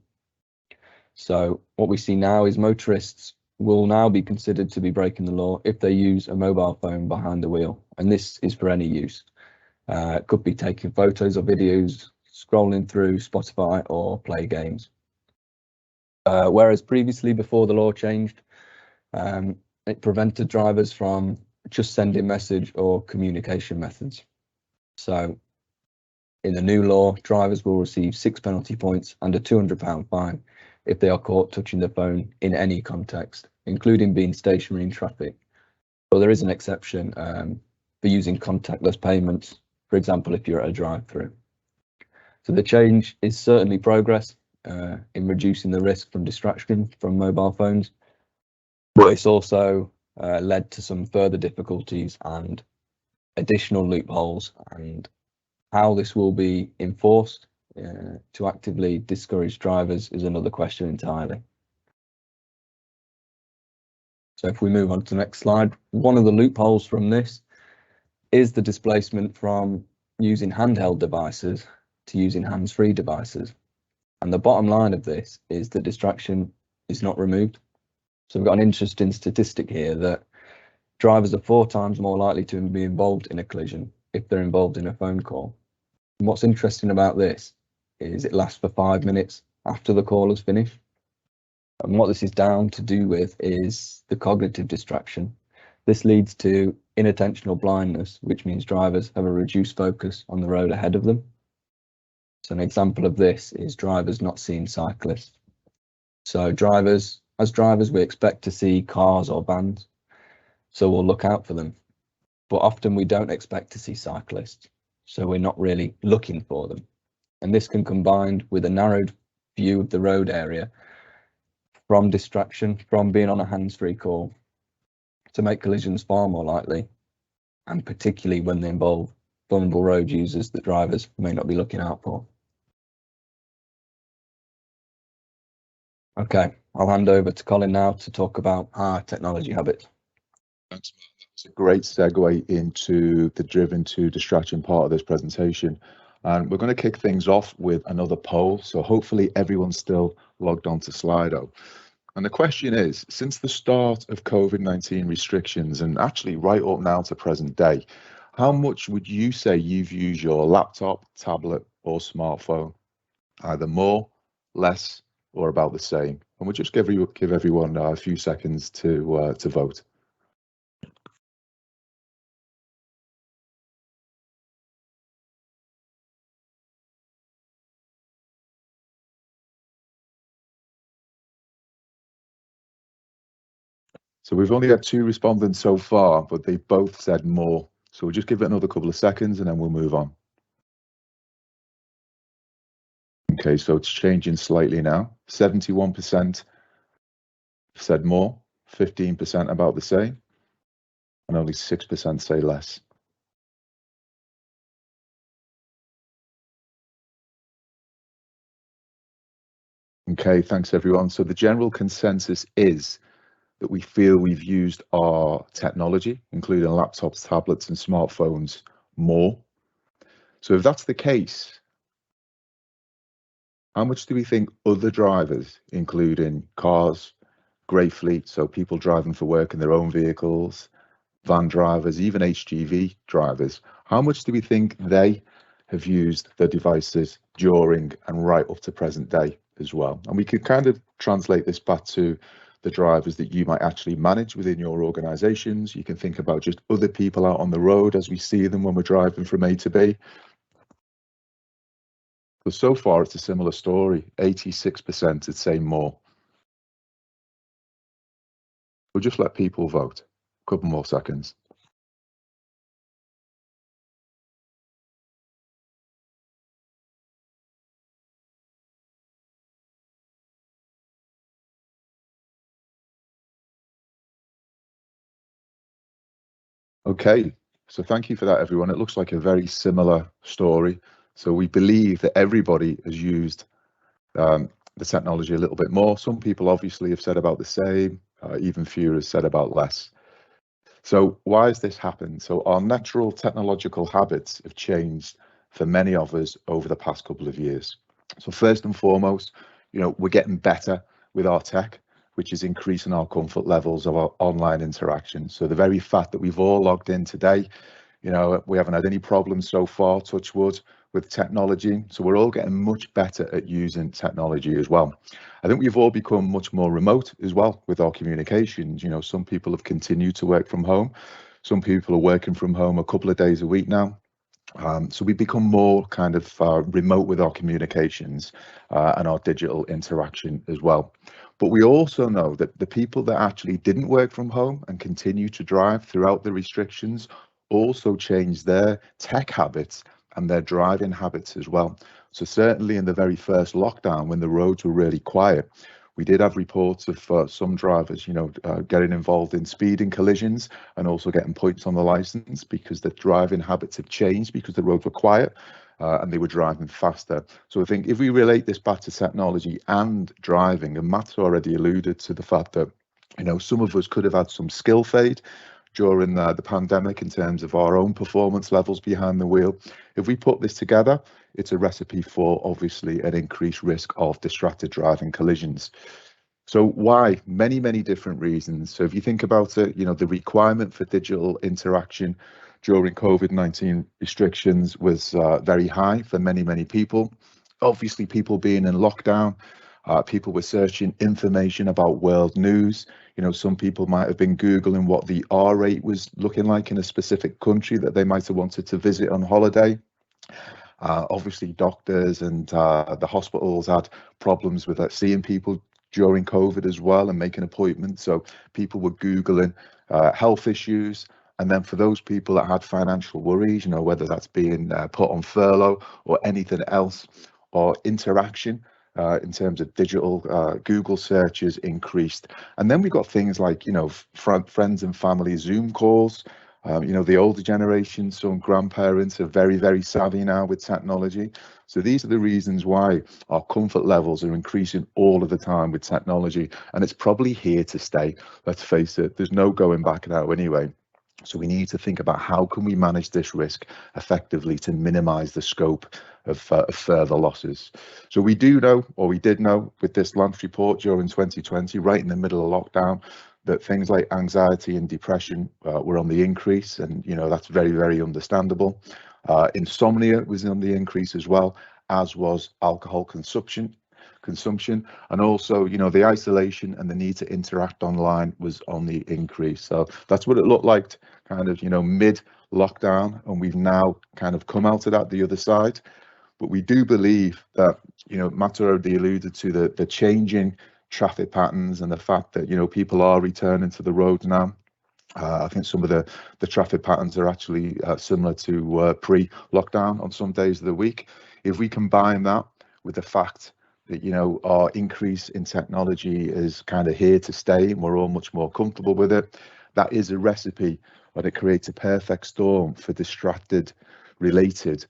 S2: So what we see now is motorists will now be considered to be breaking the law if they use a mobile phone behind the wheel. And this is for any use. It could be taking photos or videos, scrolling through Spotify or play games. Whereas previously, before the law changed, it prevented drivers from just sending message or communication methods. So in the new law, drivers will receive 6 penalty points and a £200 fine if they are caught touching the phone in any context, including being stationary in traffic. But there is an exception for using contactless payments, for example, if you're at a drive-through. So the change is certainly progress in reducing the risk from distraction from mobile phones, but it's also led to some further difficulties and additional loopholes, and how this will be enforced to actively discourage drivers is another question entirely. So if we move on to the next slide, one of the loopholes from this is the displacement from using handheld devices to using hands-free devices. And the bottom line of this is the distraction is not removed. So we've got an interesting statistic here that drivers are 4 times more likely to be involved in a collision if they're involved in a phone call. And what's interesting about this is it lasts for 5 minutes after the call is finished. And what this is down to do with is the cognitive distraction. This leads to inattentional blindness, which means drivers have a reduced focus on the road ahead of them. So an example of this is drivers not seeing cyclists. So as drivers, we expect to see cars or vans, so we'll look out for them. But often we don't expect to see cyclists, so we're not really looking for them. And this can combine with a narrowed view of the road area from distraction, from being on a hands-free call, to make collisions far more likely, and particularly when they involve vulnerable road users that drivers may not be looking out for. Okay, I'll hand over to Colin now to talk about our technology habits.
S1: Thanks, Matt. That's a great segue into the driven to distraction part of this presentation. And we're going to kick things off with another poll. So hopefully everyone's still logged on to Slido. And the question is, since the start of COVID-19 restrictions and actually right up now to present day, how much would you say you've used your laptop, tablet or smartphone? Either more, less, or about the same? And we'll just give everyone a few seconds to vote. So we've only had 2 respondents so far, but they both said more. So we'll just give it another couple of seconds and then we'll move on. Okay, so it's changing slightly now. 71% said more, 15% about the same, and only 6% say less. Okay, thanks everyone. So the general consensus is that we feel we've used our technology, including laptops, tablets and smartphones, more. So if that's the case, how much do we think other drivers, including cars, grey fleet, so people driving for work in their own vehicles, van drivers, even HGV drivers, how much do we think they have used their devices during and right up to present day as well? And we could kind of translate this back to the drivers that you might actually manage within your organizations. You can think about just other people out on the road as we see them when we're driving from A to B. But so far it's a similar story. 86% would say more. We'll just let people vote. A couple more seconds. Okay, so thank you for that, everyone. It looks like a very similar story. So we believe that everybody has used the technology a little bit more. Some people obviously have said about the same, even fewer have said about less. So why has this happened? So our natural technological habits have changed for many of us over the past couple of years. So first and foremost, we're getting better with our tech, which is increasing our comfort levels of our online interaction. So the very fact that we've all logged in today, we haven't had any problems so far, touch wood, with technology. So we're all getting much better at using technology as well. I think we've all become much more remote as well with our communications. Some people have continued to work from home. Some people are working from home a couple of days a week now. So we've become more kind of remote with our communications and our digital interaction as well. But we also know that the people that actually didn't work from home and continue to drive throughout the restrictions also changed their tech habits and their driving habits as well. So certainly in the very first lockdown, when the roads were really quiet, we did have reports of some drivers, getting involved in speeding collisions and also getting points on the license because the driving habits had changed because the roads were quiet and they were driving faster. So I think if we relate this back to technology and driving, and Matt's already alluded to the fact that, some of us could have had some skill fade during the pandemic in terms of our own performance levels behind the wheel. If we put this together, it's a recipe for obviously an increased risk of distracted driving collisions. So why? Many, many different reasons. So if you think about it, the requirement for digital interaction during COVID-19 restrictions was very high for many, many people. Obviously, people being in lockdown, people were searching information about world news. Some people might have been Googling what the R rate was looking like in a specific country that they might have wanted to visit on holiday. Obviously, doctors and the hospitals had problems with seeing people during COVID as well and making appointments. So people were Googling health issues. And then for those people that had financial worries, whether that's being put on furlough or anything else, or interaction in terms of digital Google searches increased. And then we got things like, friends and family Zoom calls. The older generation, some grandparents are very, very savvy now with technology. So these are the reasons why our comfort levels are increasing all of the time with technology. And it's probably here to stay. Let's face it, there's no going back now anyway. So we need to think about how can we manage this risk effectively to minimize the scope of further losses. So we do know, or we did know with this Lance report during 2020, right in the middle of lockdown, that things like anxiety and depression were on the increase, and that's very, very understandable. Insomnia was on the increase as well, as was alcohol consumption, and also the isolation and the need to interact online was on the increase. So that's what it looked like kind of mid lockdown, and we've now kind of come out of that the other side. But we do believe that Matt already alluded to the changing traffic patterns and the fact that people are returning to the road now. I think some of the traffic patterns are actually similar to pre-lockdown on some days of the week. If we combine that with the fact that our increase in technology is kind of here to stay and we're all much more comfortable with it, that is a recipe, and it creates a perfect storm for distracted related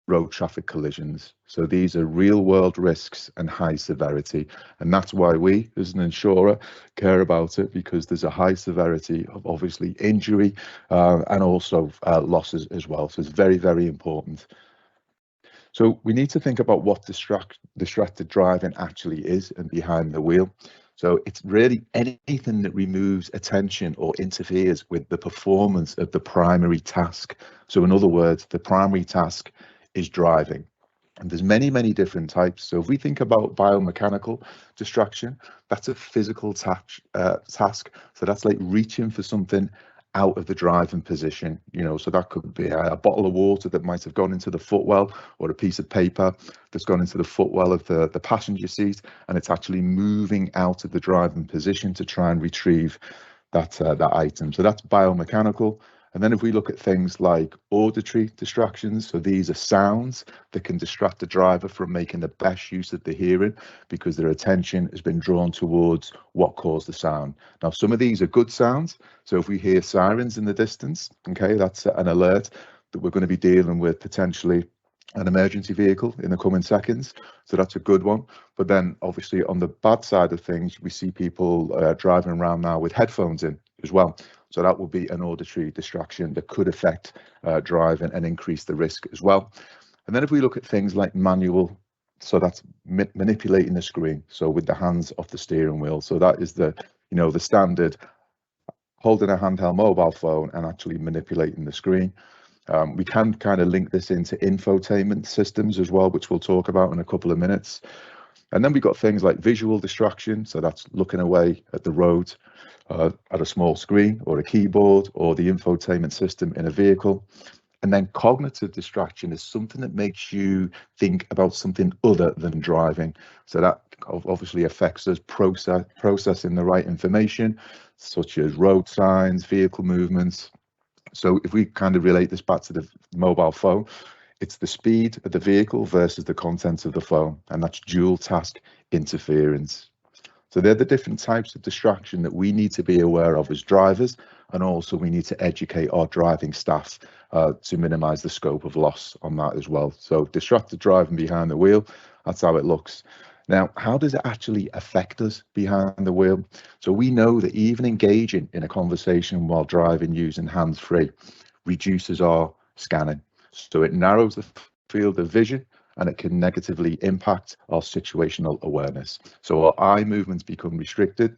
S1: road traffic collisions. So these are real world risks and high severity, and that's why we as an insurer care about it, because there's a high severity of obviously injury and also losses as well. So it's very, very important. So we need to think about what distracted driving actually is and behind the wheel. So it's really anything that removes attention or interferes with the performance of the primary task. So in other words, the primary task is driving. And there's many, many different types. So if we think about biomechanical distraction, that's a physical task. So that's like reaching for something out of the driving position, so that could be a bottle of water that might have gone into the footwell, or a piece of paper that's gone into the footwell of the passenger seat, and it's actually moving out of the driving position to try and retrieve that item. So that's biomechanical. And then if we look at things like auditory distractions, so these are sounds that can distract the driver from making the best use of the hearing because their attention has been drawn towards what caused the sound. Now, some of these are good sounds. So if we hear sirens in the distance, okay, that's an alert that we're going to be dealing with potentially an emergency vehicle in the coming seconds. So that's a good one. But then obviously on the bad side of things, we see people driving around now with headphones in as well. So that will be an auditory distraction that could affect driving and increase the risk as well. And then if we look at things like manual, so that's manipulating the screen, so with the hands off the steering wheel. So that is the standard, holding a handheld mobile phone and actually manipulating the screen. We can kind of link this into infotainment systems as well, which we'll talk about in a couple of minutes. And then we've got things like visual distraction, so that's looking away at the road at a small screen or a keyboard or the infotainment system in a vehicle. And then cognitive distraction is something that makes you think about something other than driving. So that obviously affects us processing the right information, such as road signs, vehicle movements. So if we kind of relate this back to the mobile phone, it's the speed of the vehicle versus the contents of the phone, and that's dual task interference. So they're the different types of distraction that we need to be aware of as drivers, and also we need to educate our driving staff to minimize the scope of loss on that as well. So distracted driving behind the wheel, that's how it looks. Now, how does it actually affect us behind the wheel? So we know that even engaging in a conversation while driving using hands-free reduces our scanning. So it narrows the field of vision, and it can negatively impact our situational awareness. So our eye movements become restricted.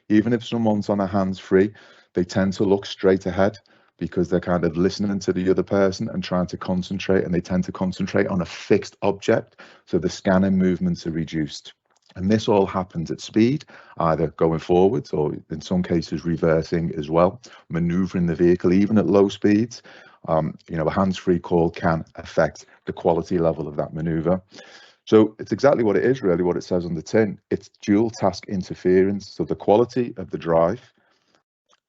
S1: Even if someone's on a hands-free, they tend to look straight ahead because they're kind of listening to the other person and trying to concentrate, and they tend to concentrate on a fixed object. So the scanning movements are reduced. And this all happens at speed, either going forwards or in some cases reversing as well, maneuvering the vehicle even at low speeds. A hands-free call can affect the quality level of that maneuver. So it's exactly what it is, really, what it says on the tin. It's dual task interference. So the quality of the drive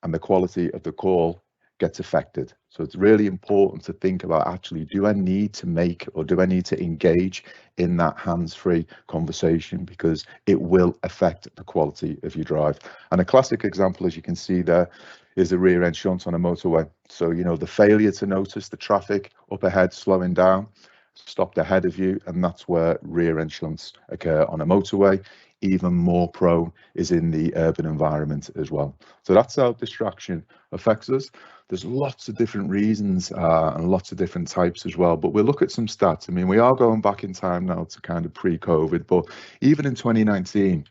S1: and the quality of the call gets affected. So it's really important to think about, actually, do I need to make, or do I need to engage in that hands-free conversation, because it will affect the quality of your drive. And a classic example, as you can see there, is the rear end shunt on a motorway. So, the failure to notice the traffic up ahead slowing down, stopped ahead of you, and that's where rear end shunts occur on a motorway. Even more prone is in the urban environment as well. So that's how distraction affects us. There's lots of different reasons and lots of different types as well, but we'll look at some stats. I mean, we are going back in time now to kind of pre-COVID, but even in 2019,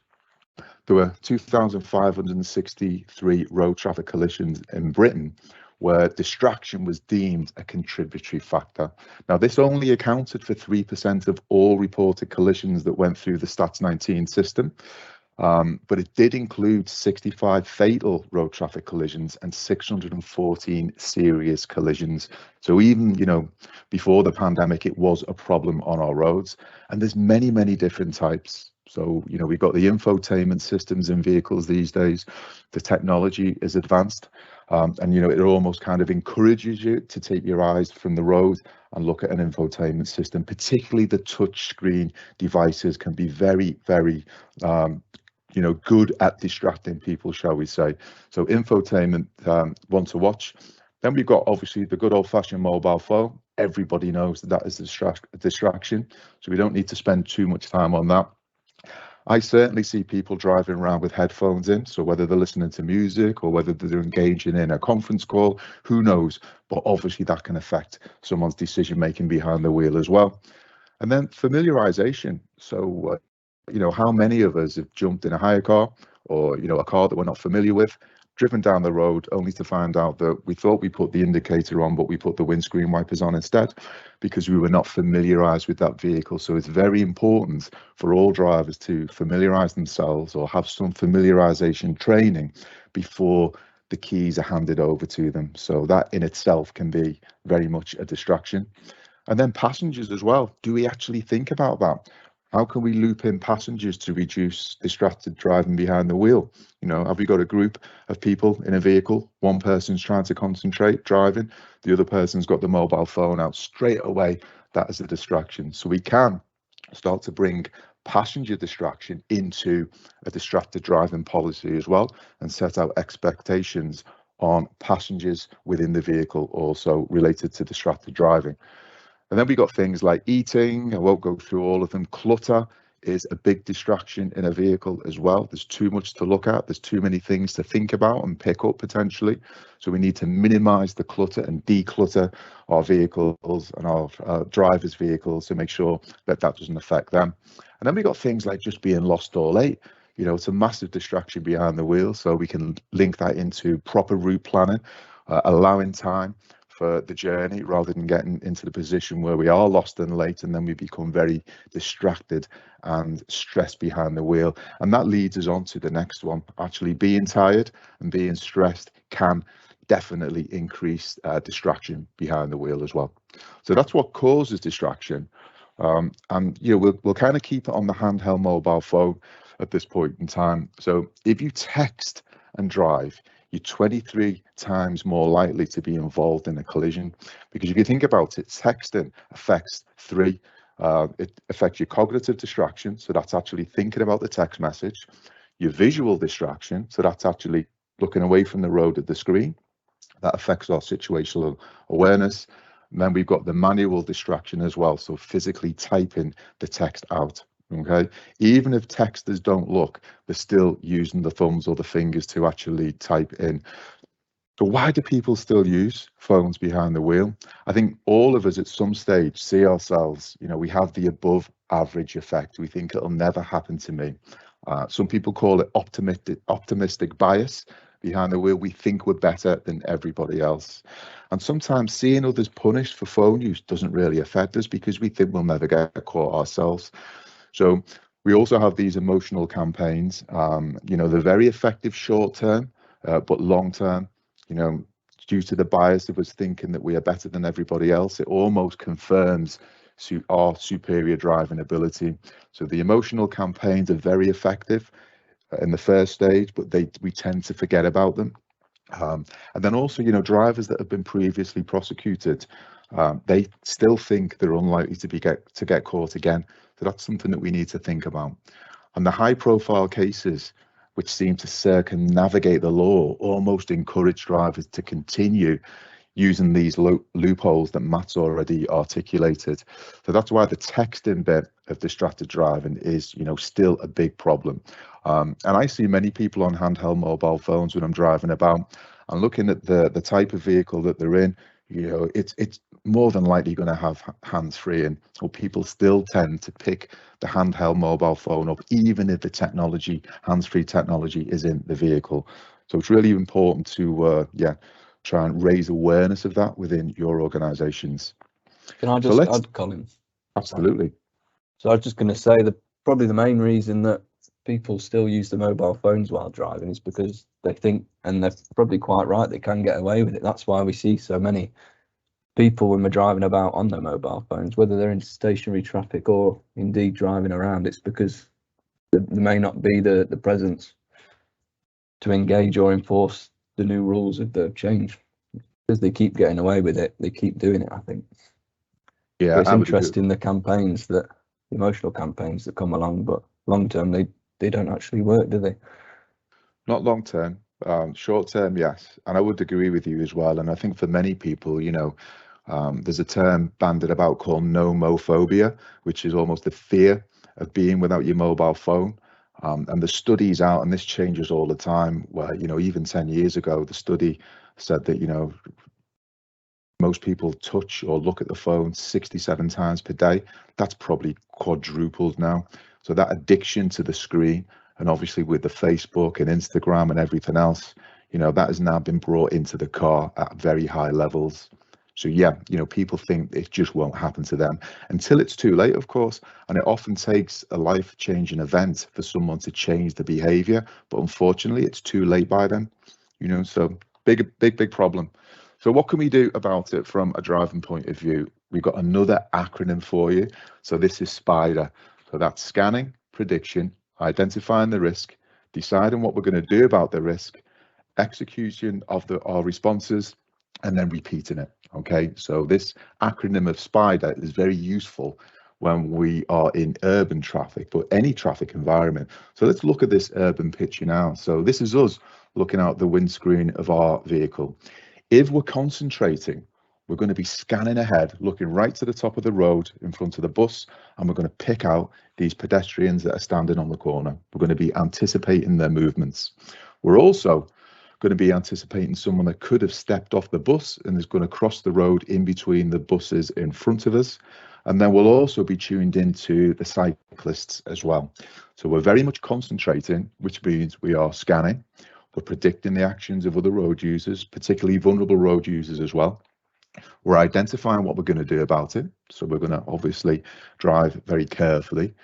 S1: there were 2,563 road traffic collisions in Britain where distraction was deemed a contributory factor. Now, this only accounted for 3% of all reported collisions that went through the Stats 19 system, but it did include 65 fatal road traffic collisions and 614 serious collisions. So even, before the pandemic, it was a problem on our roads, and there's many, many different types. So, we've got the infotainment systems in vehicles these days. The technology is advanced, and, it almost kind of encourages you to take your eyes from the road and look at an infotainment system. Particularly the touch screen devices can be very, very, good at distracting people, shall we say. So infotainment, one to watch. Then we've got, obviously, the good old-fashioned mobile phone. Everybody knows that is a distraction, so we don't need to spend too much time on that. I certainly see people driving around with headphones in, so whether they're listening to music or whether they're engaging in a conference call, who knows? But obviously that can affect someone's decision-making behind the wheel as well. And then familiarization. So, how many of us have jumped in a hire car or, a car that we're not familiar with, driven down the road only to find out that we thought we put the indicator on, but we put the windscreen wipers on instead because we were not familiarized with that vehicle. So it's very important for all drivers to familiarize themselves or have some familiarization training before the keys are handed over to them. So that in itself can be very much a distraction. And then passengers as well. Do we actually think about that? How can we loop in passengers to reduce distracted driving behind the wheel? Have we got a group of people in a vehicle? One person's trying to concentrate driving, the other person's got the mobile phone out. Straight away, that is a distraction. So we can start to bring passenger distraction into a distracted driving policy as well, and set out expectations on passengers within the vehicle also related to distracted driving. And then we got things like eating. I won't go through all of them. Clutter is a big distraction in a vehicle as well. There's too much to look at. There's too many things to think about and pick up potentially. So we need to minimize the clutter and declutter our vehicles and our drivers' vehicles to make sure that that doesn't affect them. And then we got things like just being lost or late. It's a massive distraction behind the wheel. So we can link that into proper route planning, allowing time for the journey rather than getting into the position where we are lost and late, and then we become very distracted and stressed behind the wheel. And that leads us on to the next one. Actually, being tired and being stressed can definitely increase distraction behind the wheel as well. So that's what causes distraction. And we'll kind of keep it on the handheld mobile phone at this point in time. So if you text and drive, you're 23 times more likely to be involved in a collision. Because if you think about it, texting affects three. It affects your cognitive distraction, so that's actually thinking about the text message. Your visual distraction, so that's actually looking away from the road at the screen. That affects our situational awareness. And then we've got the manual distraction as well, so physically typing the text out. Okay, even if texters don't look, they're still using the thumbs or the fingers to actually type in. So why do people still use phones behind the wheel? I think all of us at some stage see ourselves, we have the above average effect. We think it'll never happen to me. Some people call it optimistic bias. Behind the wheel, we think we're better than everybody else. And sometimes seeing others punished for phone use doesn't really affect us because we think we'll never get caught ourselves. So we also have these emotional campaigns. They're very effective short term, but long term, due to the bias of us thinking that we are better than everybody else. It almost confirms our superior driving ability. So the emotional campaigns are very effective in the first stage, but we tend to forget about them. And then also, drivers that have been previously prosecuted, they still think they're unlikely to get caught again. So that's something that we need to think about. And the high-profile cases, which seem to circumnavigate the law, almost encourage drivers to continue using these loopholes that Matt's already articulated. So that's why the texting bit of distracted driving is, still a big problem. And I see many people on handheld mobile phones when I'm driving about, and looking at the type of vehicle that they're in, it's more than likely going to have hands-free, and so people still tend to pick the handheld mobile phone up, even if the hands-free technology is in the vehicle. So it's really important to, try and raise awareness of that within your organisations.
S2: Can I just add, Colin?
S1: Absolutely.
S2: So I was just going to say that probably the main reason that people still use the mobile phones while driving is because they think, and they're probably quite right, they can get away with it. That's why we see so many people when we're driving about on their mobile phones, whether they're in stationary traffic or indeed driving around. It's because there may not be the presence to engage or enforce the new rules of the change. Because they keep getting away with it, they keep doing it, I think.
S1: Yeah,
S2: but it's interesting, the campaigns, the emotional campaigns that come along, but long term they don't actually work, do they?
S1: Not long term. Short term, yes. And I would agree with you as well. And I think for many people, there's a term bandied about called nomophobia, which is almost the fear of being without your mobile phone. And the studies out, and this changes all the time, where, even 10 years ago, the study said that, most people touch or look at the phone 67 times per day. That's probably quadrupled now. So that addiction to the screen, and obviously with the Facebook and Instagram and everything else, that has now been brought into the car at very high levels. So yeah, people think it just won't happen to them until it's too late, of course. And it often takes a life-changing event for someone to change the behavior. But unfortunately, it's too late by then, so big problem. So what can we do about it from a driving point of view? We've got another acronym for you. So this is SPIDER. So that's scanning, prediction, identifying the risk, deciding what we're going to do about the risk, execution of our responses, and then repeating it. Okay, so this acronym of SPIDER is very useful when we are in urban traffic, but any traffic environment. So let's look at this urban picture now. So this is us looking out the windscreen of our vehicle. If we're concentrating, we're going to be scanning ahead, looking right to the top of the road in front of the bus, and we're going to pick out these pedestrians that are standing on the corner. We're going to be anticipating their movements. We're also going to be anticipating someone that could have stepped off the bus and is going to cross the road in between the buses in front of us. And then we'll also be tuned into the cyclists as well. So we're very much concentrating, which means we are scanning. We're predicting the actions of other road users, particularly vulnerable road users as well. We're identifying what we're going to do about it. So we're going to obviously drive very carefully,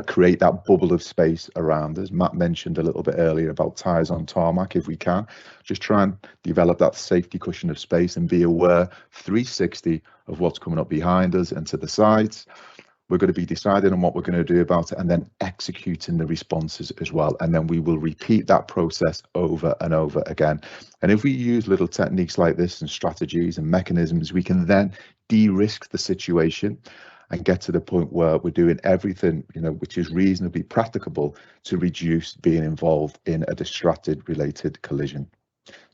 S1: create that bubble of space around us. Matt mentioned a little bit earlier about tyres on tarmac. If we can, just try and develop that safety cushion of space and be aware 360 of what's coming up behind us and to the sides. We're going to be deciding on what we're going to do about it and then executing the responses as well. And then we will repeat that process over and over again. And if we use little techniques like this and strategies and mechanisms, we can then de-risk the situation and get to the point where we're doing everything, which is reasonably practicable to reduce being involved in a distracted related collision.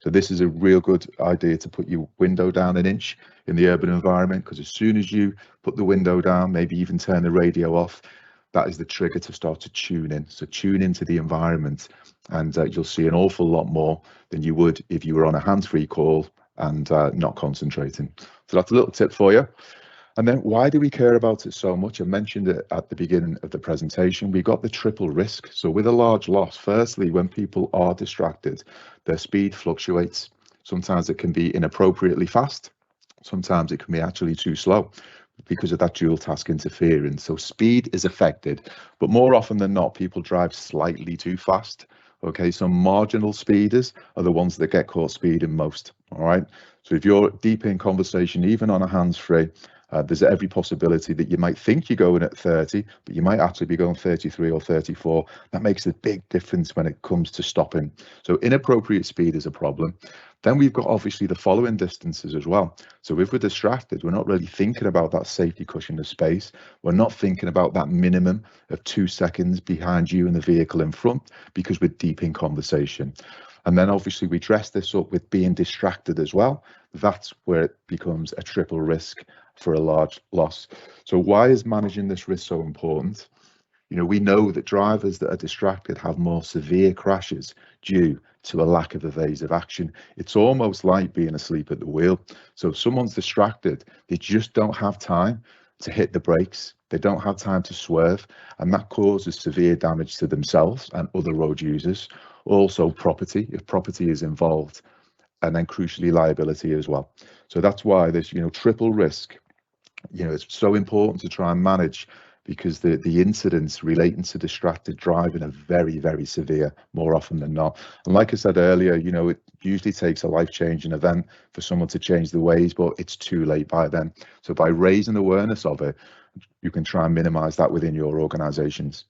S1: So this is a real good idea to put your window down an inch in the urban environment, because as soon as you put the window down, maybe even turn the radio off, that is the trigger to start to tune in. So tune into the environment, and you'll see an awful lot more than you would if you were on a hands-free call and not concentrating. So that's a little tip for you. And then why do we care about it so much? I mentioned it at the beginning of the presentation. We got the triple risk. So with a large loss, firstly, when people are distracted, their speed fluctuates. Sometimes it can be inappropriately fast. Sometimes it can be actually too slow because of that dual task interference. So speed is affected, but more often than not, people drive slightly too fast Okay, so marginal speeders are the ones that get caught speeding most. All right, so if you're deep in conversation, even on a hands-free, there's every possibility that you might think you're going at 30, but you might actually be going 33 or 34. That makes a big difference when it comes to stopping. So inappropriate speed is a problem. Then we've got obviously the following distances as well. So if we're distracted, we're not really thinking about that safety cushion of space. We're not thinking about that minimum of 2 seconds behind you and the vehicle in front because we're deep in conversation. And then obviously we dress this up with being distracted as well. That's where it becomes a triple risk for a large loss. So why is managing this risk so important? You know, we know that drivers that are distracted have more severe crashes due to a lack of evasive action. It's almost like being asleep at the wheel. So if someone's distracted, they just don't have time to hit the brakes. They don't have time to swerve, and that causes severe damage to themselves and other road users. Also property, if property is involved, and then crucially liability as well. So that's why this, triple risk, it's so important to try and manage, because the incidents relating to distracted driving are very, very severe more often than not. And like I said earlier, it usually takes a life-changing event for someone to change their ways, but it's too late by then. So by raising awareness of it, you can try and minimize that within your organizations.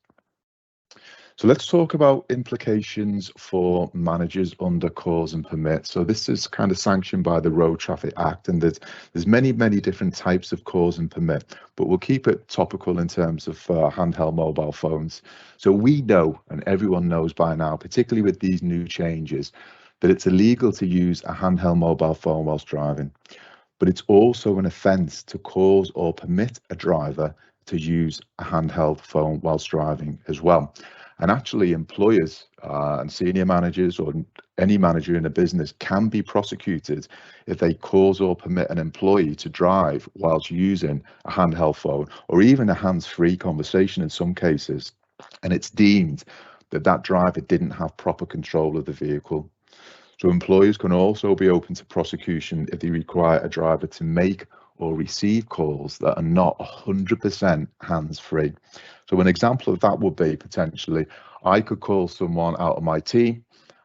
S1: So let's talk about implications for managers under cause and permit. So this is kind of sanctioned by the Road Traffic Act, and there's many different types of cause and permit, but we'll keep it topical in terms of handheld mobile phones. So we know, and everyone knows by now, particularly with these new changes, that it's illegal to use a handheld mobile phone whilst driving, but it's also an offence to cause or permit a driver to use a handheld phone whilst driving as well. And actually, employers and senior managers or any manager in a business can be prosecuted if they cause or permit an employee to drive whilst using a handheld phone, or even a hands-free conversation in some cases, and it's deemed that that driver didn't have proper control of the vehicle. So employers can also be open to prosecution if they require a driver to make or receive calls that are not 100% hands-free. So an example of that would be, potentially, I could call someone out of my team,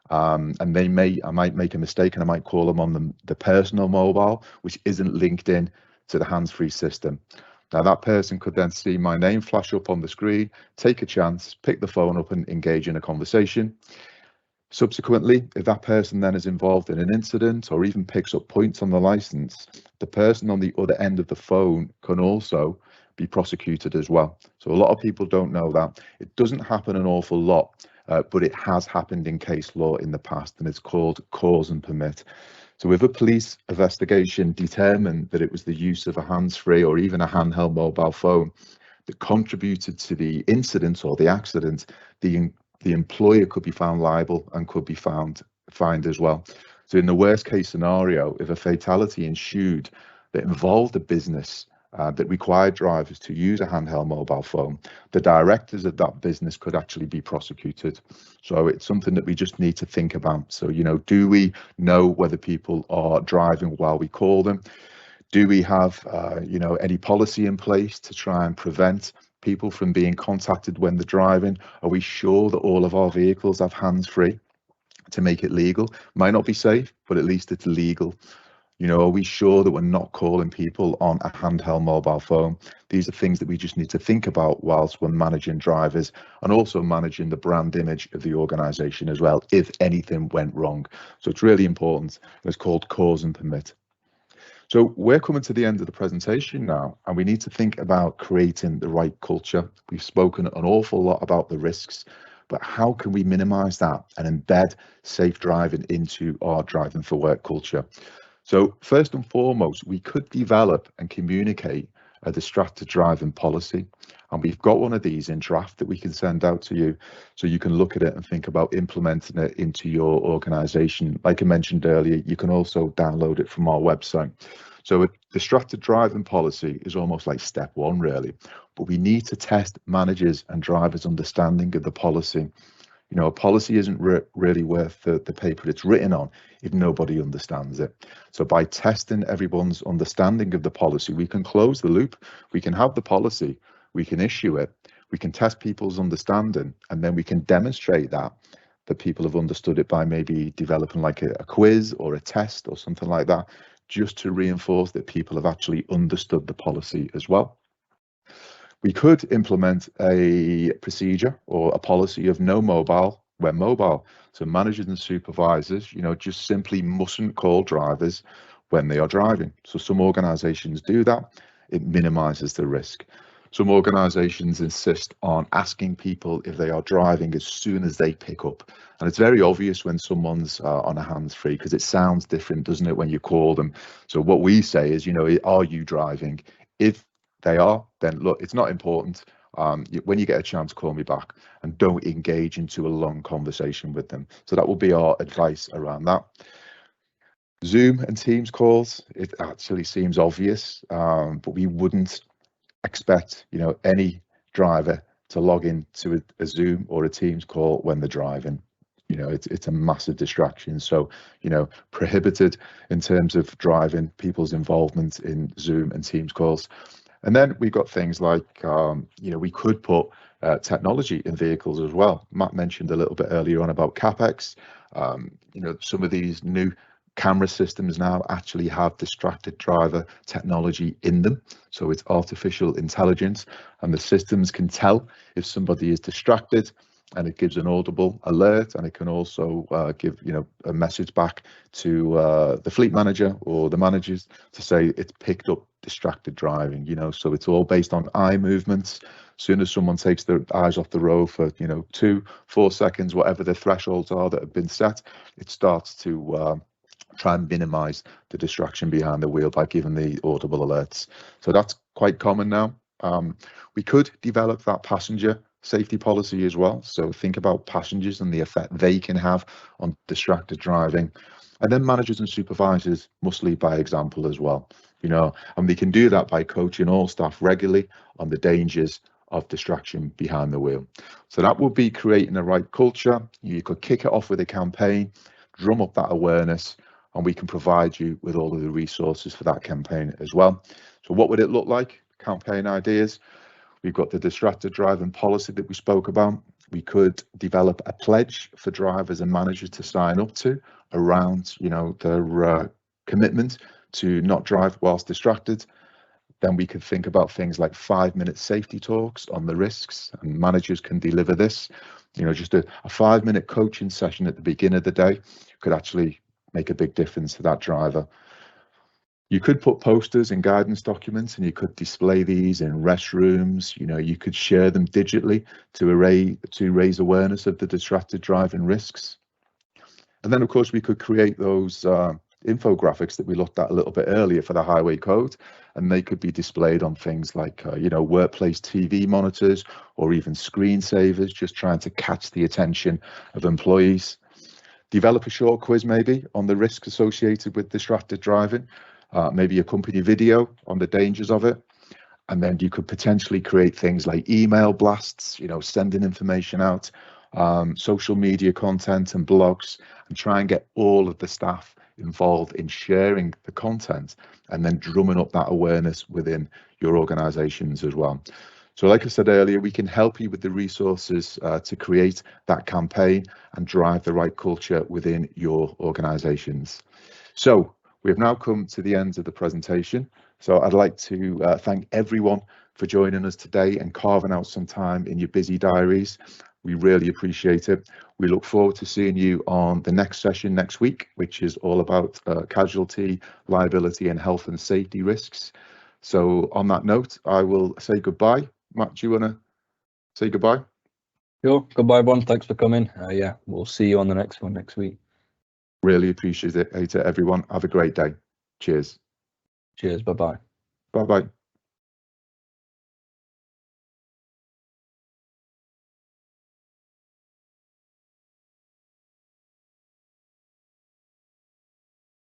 S1: and I might make a mistake, and I might call them on the personal mobile, which isn't linked in to the hands-free system. Now that person could then see my name flash up on the screen, take a chance, pick the phone up and engage in a conversation. Subsequently, if that person then is involved in an incident or even picks up points on the license, the person on the other end of the phone can also be prosecuted as well. So a lot of people don't know that. It doesn't happen an awful lot, but it has happened in case law in the past, and it's called cause and permit. So if a police investigation determined that it was the use of a hands-free or even a handheld mobile phone that contributed to the incident or the accident, the employer could be found liable and could be fined as well. So in the worst case scenario, if a fatality ensued that involved a business that required drivers to use a handheld mobile phone, the directors of that business could actually be prosecuted. So it's something that we just need to think about. So, do we know whether people are driving while we call them? Do we have, any policy in place to try and prevent people from being contacted when they're driving? Are we sure that all of our vehicles have hands-free to make it legal? Might not be safe, but at least it's legal. Are we sure that we're not calling people on a handheld mobile phone? These are things that we just need to think about whilst we're managing drivers, and also managing the brand image of the organisation as well, if anything went wrong. So it's really important. It's called cause and permit. So we're coming to the end of the presentation now, and we need to think about creating the right culture. We've spoken an awful lot about the risks, but how can we minimize that and embed safe driving into our driving for work culture? So first and foremost, we could develop and communicate a distracted driving policy. And we've got one of these in draft that we can send out to you, so you can look at it and think about implementing it into your organization. Like I mentioned earlier, you can also download it from our website. So a distracted driving policy is almost like step one, really, but we need to test managers and drivers' understanding of the policy. A policy isn't really worth the paper it's written on if nobody understands it. So by testing everyone's understanding of the policy, we can close the loop. We can have the policy, we can issue it, we can test people's understanding, and then we can demonstrate that that people have understood it by maybe developing like a quiz or a test or something like that, just to reinforce that people have actually understood the policy as well. We could implement a procedure or a policy of no mobile when mobile. So managers and supervisors, just simply mustn't call drivers when they are driving. So some organizations do that. It minimizes the risk. Some organizations insist on asking people if they are driving as soon as they pick up. And it's very obvious when someone's on a hands-free, because it sounds different, doesn't it, when you call them? So what we say is, are you driving? If they are, then look, it's not important. When you get a chance, call me back, and don't engage into a long conversation with them. So that will be our advice around that. Zoom and Teams calls, it actually seems obvious, but we wouldn't expect any driver to log into a Zoom or a Teams call when they're driving. It's a massive distraction. So prohibited in terms of driving, people's involvement in Zoom and Teams calls. And then we've got things like we could put technology in vehicles as well. Matt mentioned a little bit earlier on about CapEx. Some of these new camera systems now actually have distracted driver technology in them. So it's artificial intelligence, and the systems can tell if somebody is distracted, and it gives an audible alert, and it can also give a message back to the fleet manager or the managers to say it's picked up distracted driving. So it's all based on eye movements. As soon as someone takes their eyes off the road for 2-4 seconds, whatever the thresholds are that have been set, it starts to try and minimize the distraction behind the wheel by giving the audible alerts. So that's quite common now. We could develop that passenger safety policy as well. So think about passengers and the effect they can have on distracted driving. And then managers and supervisors must lead by example as well, and they can do that by coaching all staff regularly on the dangers of distraction behind the wheel. So that would be creating the right culture. You could kick it off with a campaign, drum up that awareness, and we can provide you with all of the resources for that campaign as well. So what would it look like? Campaign ideas. We've got the distracted driving policy that we spoke about. We could develop a pledge for drivers and managers to sign up to around, their commitment to not drive whilst distracted. Then we could think about things like 5-minute safety talks on the risks, and managers can deliver this. Just a 5-minute coaching session at the beginning of the day could actually make a big difference to that driver. You could put posters in guidance documents, and you could display these in restrooms. You could share them digitally to raise awareness of the distracted driving risks. And then, of course, we could create those infographics that we looked at a little bit earlier for the highway code, and they could be displayed on things like workplace TV monitors or even screensavers, just trying to catch the attention of employees. Develop a short quiz maybe on the risks associated with distracted driving, maybe a company video on the dangers of it. And then you could potentially create things like email blasts, sending information out, social media content and blogs, and try and get all of the staff involved in sharing the content and then drumming up that awareness within your organizations as well. So like I said earlier, we can help you with the resources to create that campaign and drive the right culture within your organizations. So we have now come to the end of the presentation. So I'd like to thank everyone for joining us today and carving out some time in your busy diaries. We really appreciate it. We look forward to seeing you on the next session next week, which is all about casualty, liability and health and safety risks. So on that note, I will say goodbye. Matt, do you want to say goodbye?
S2: Sure. Goodbye, everyone. Thanks for coming. Yeah, we'll see you on the next one next week.
S1: Really appreciate it, everyone. Have a great day. Cheers.
S2: Cheers. Bye-bye.
S1: Bye-bye.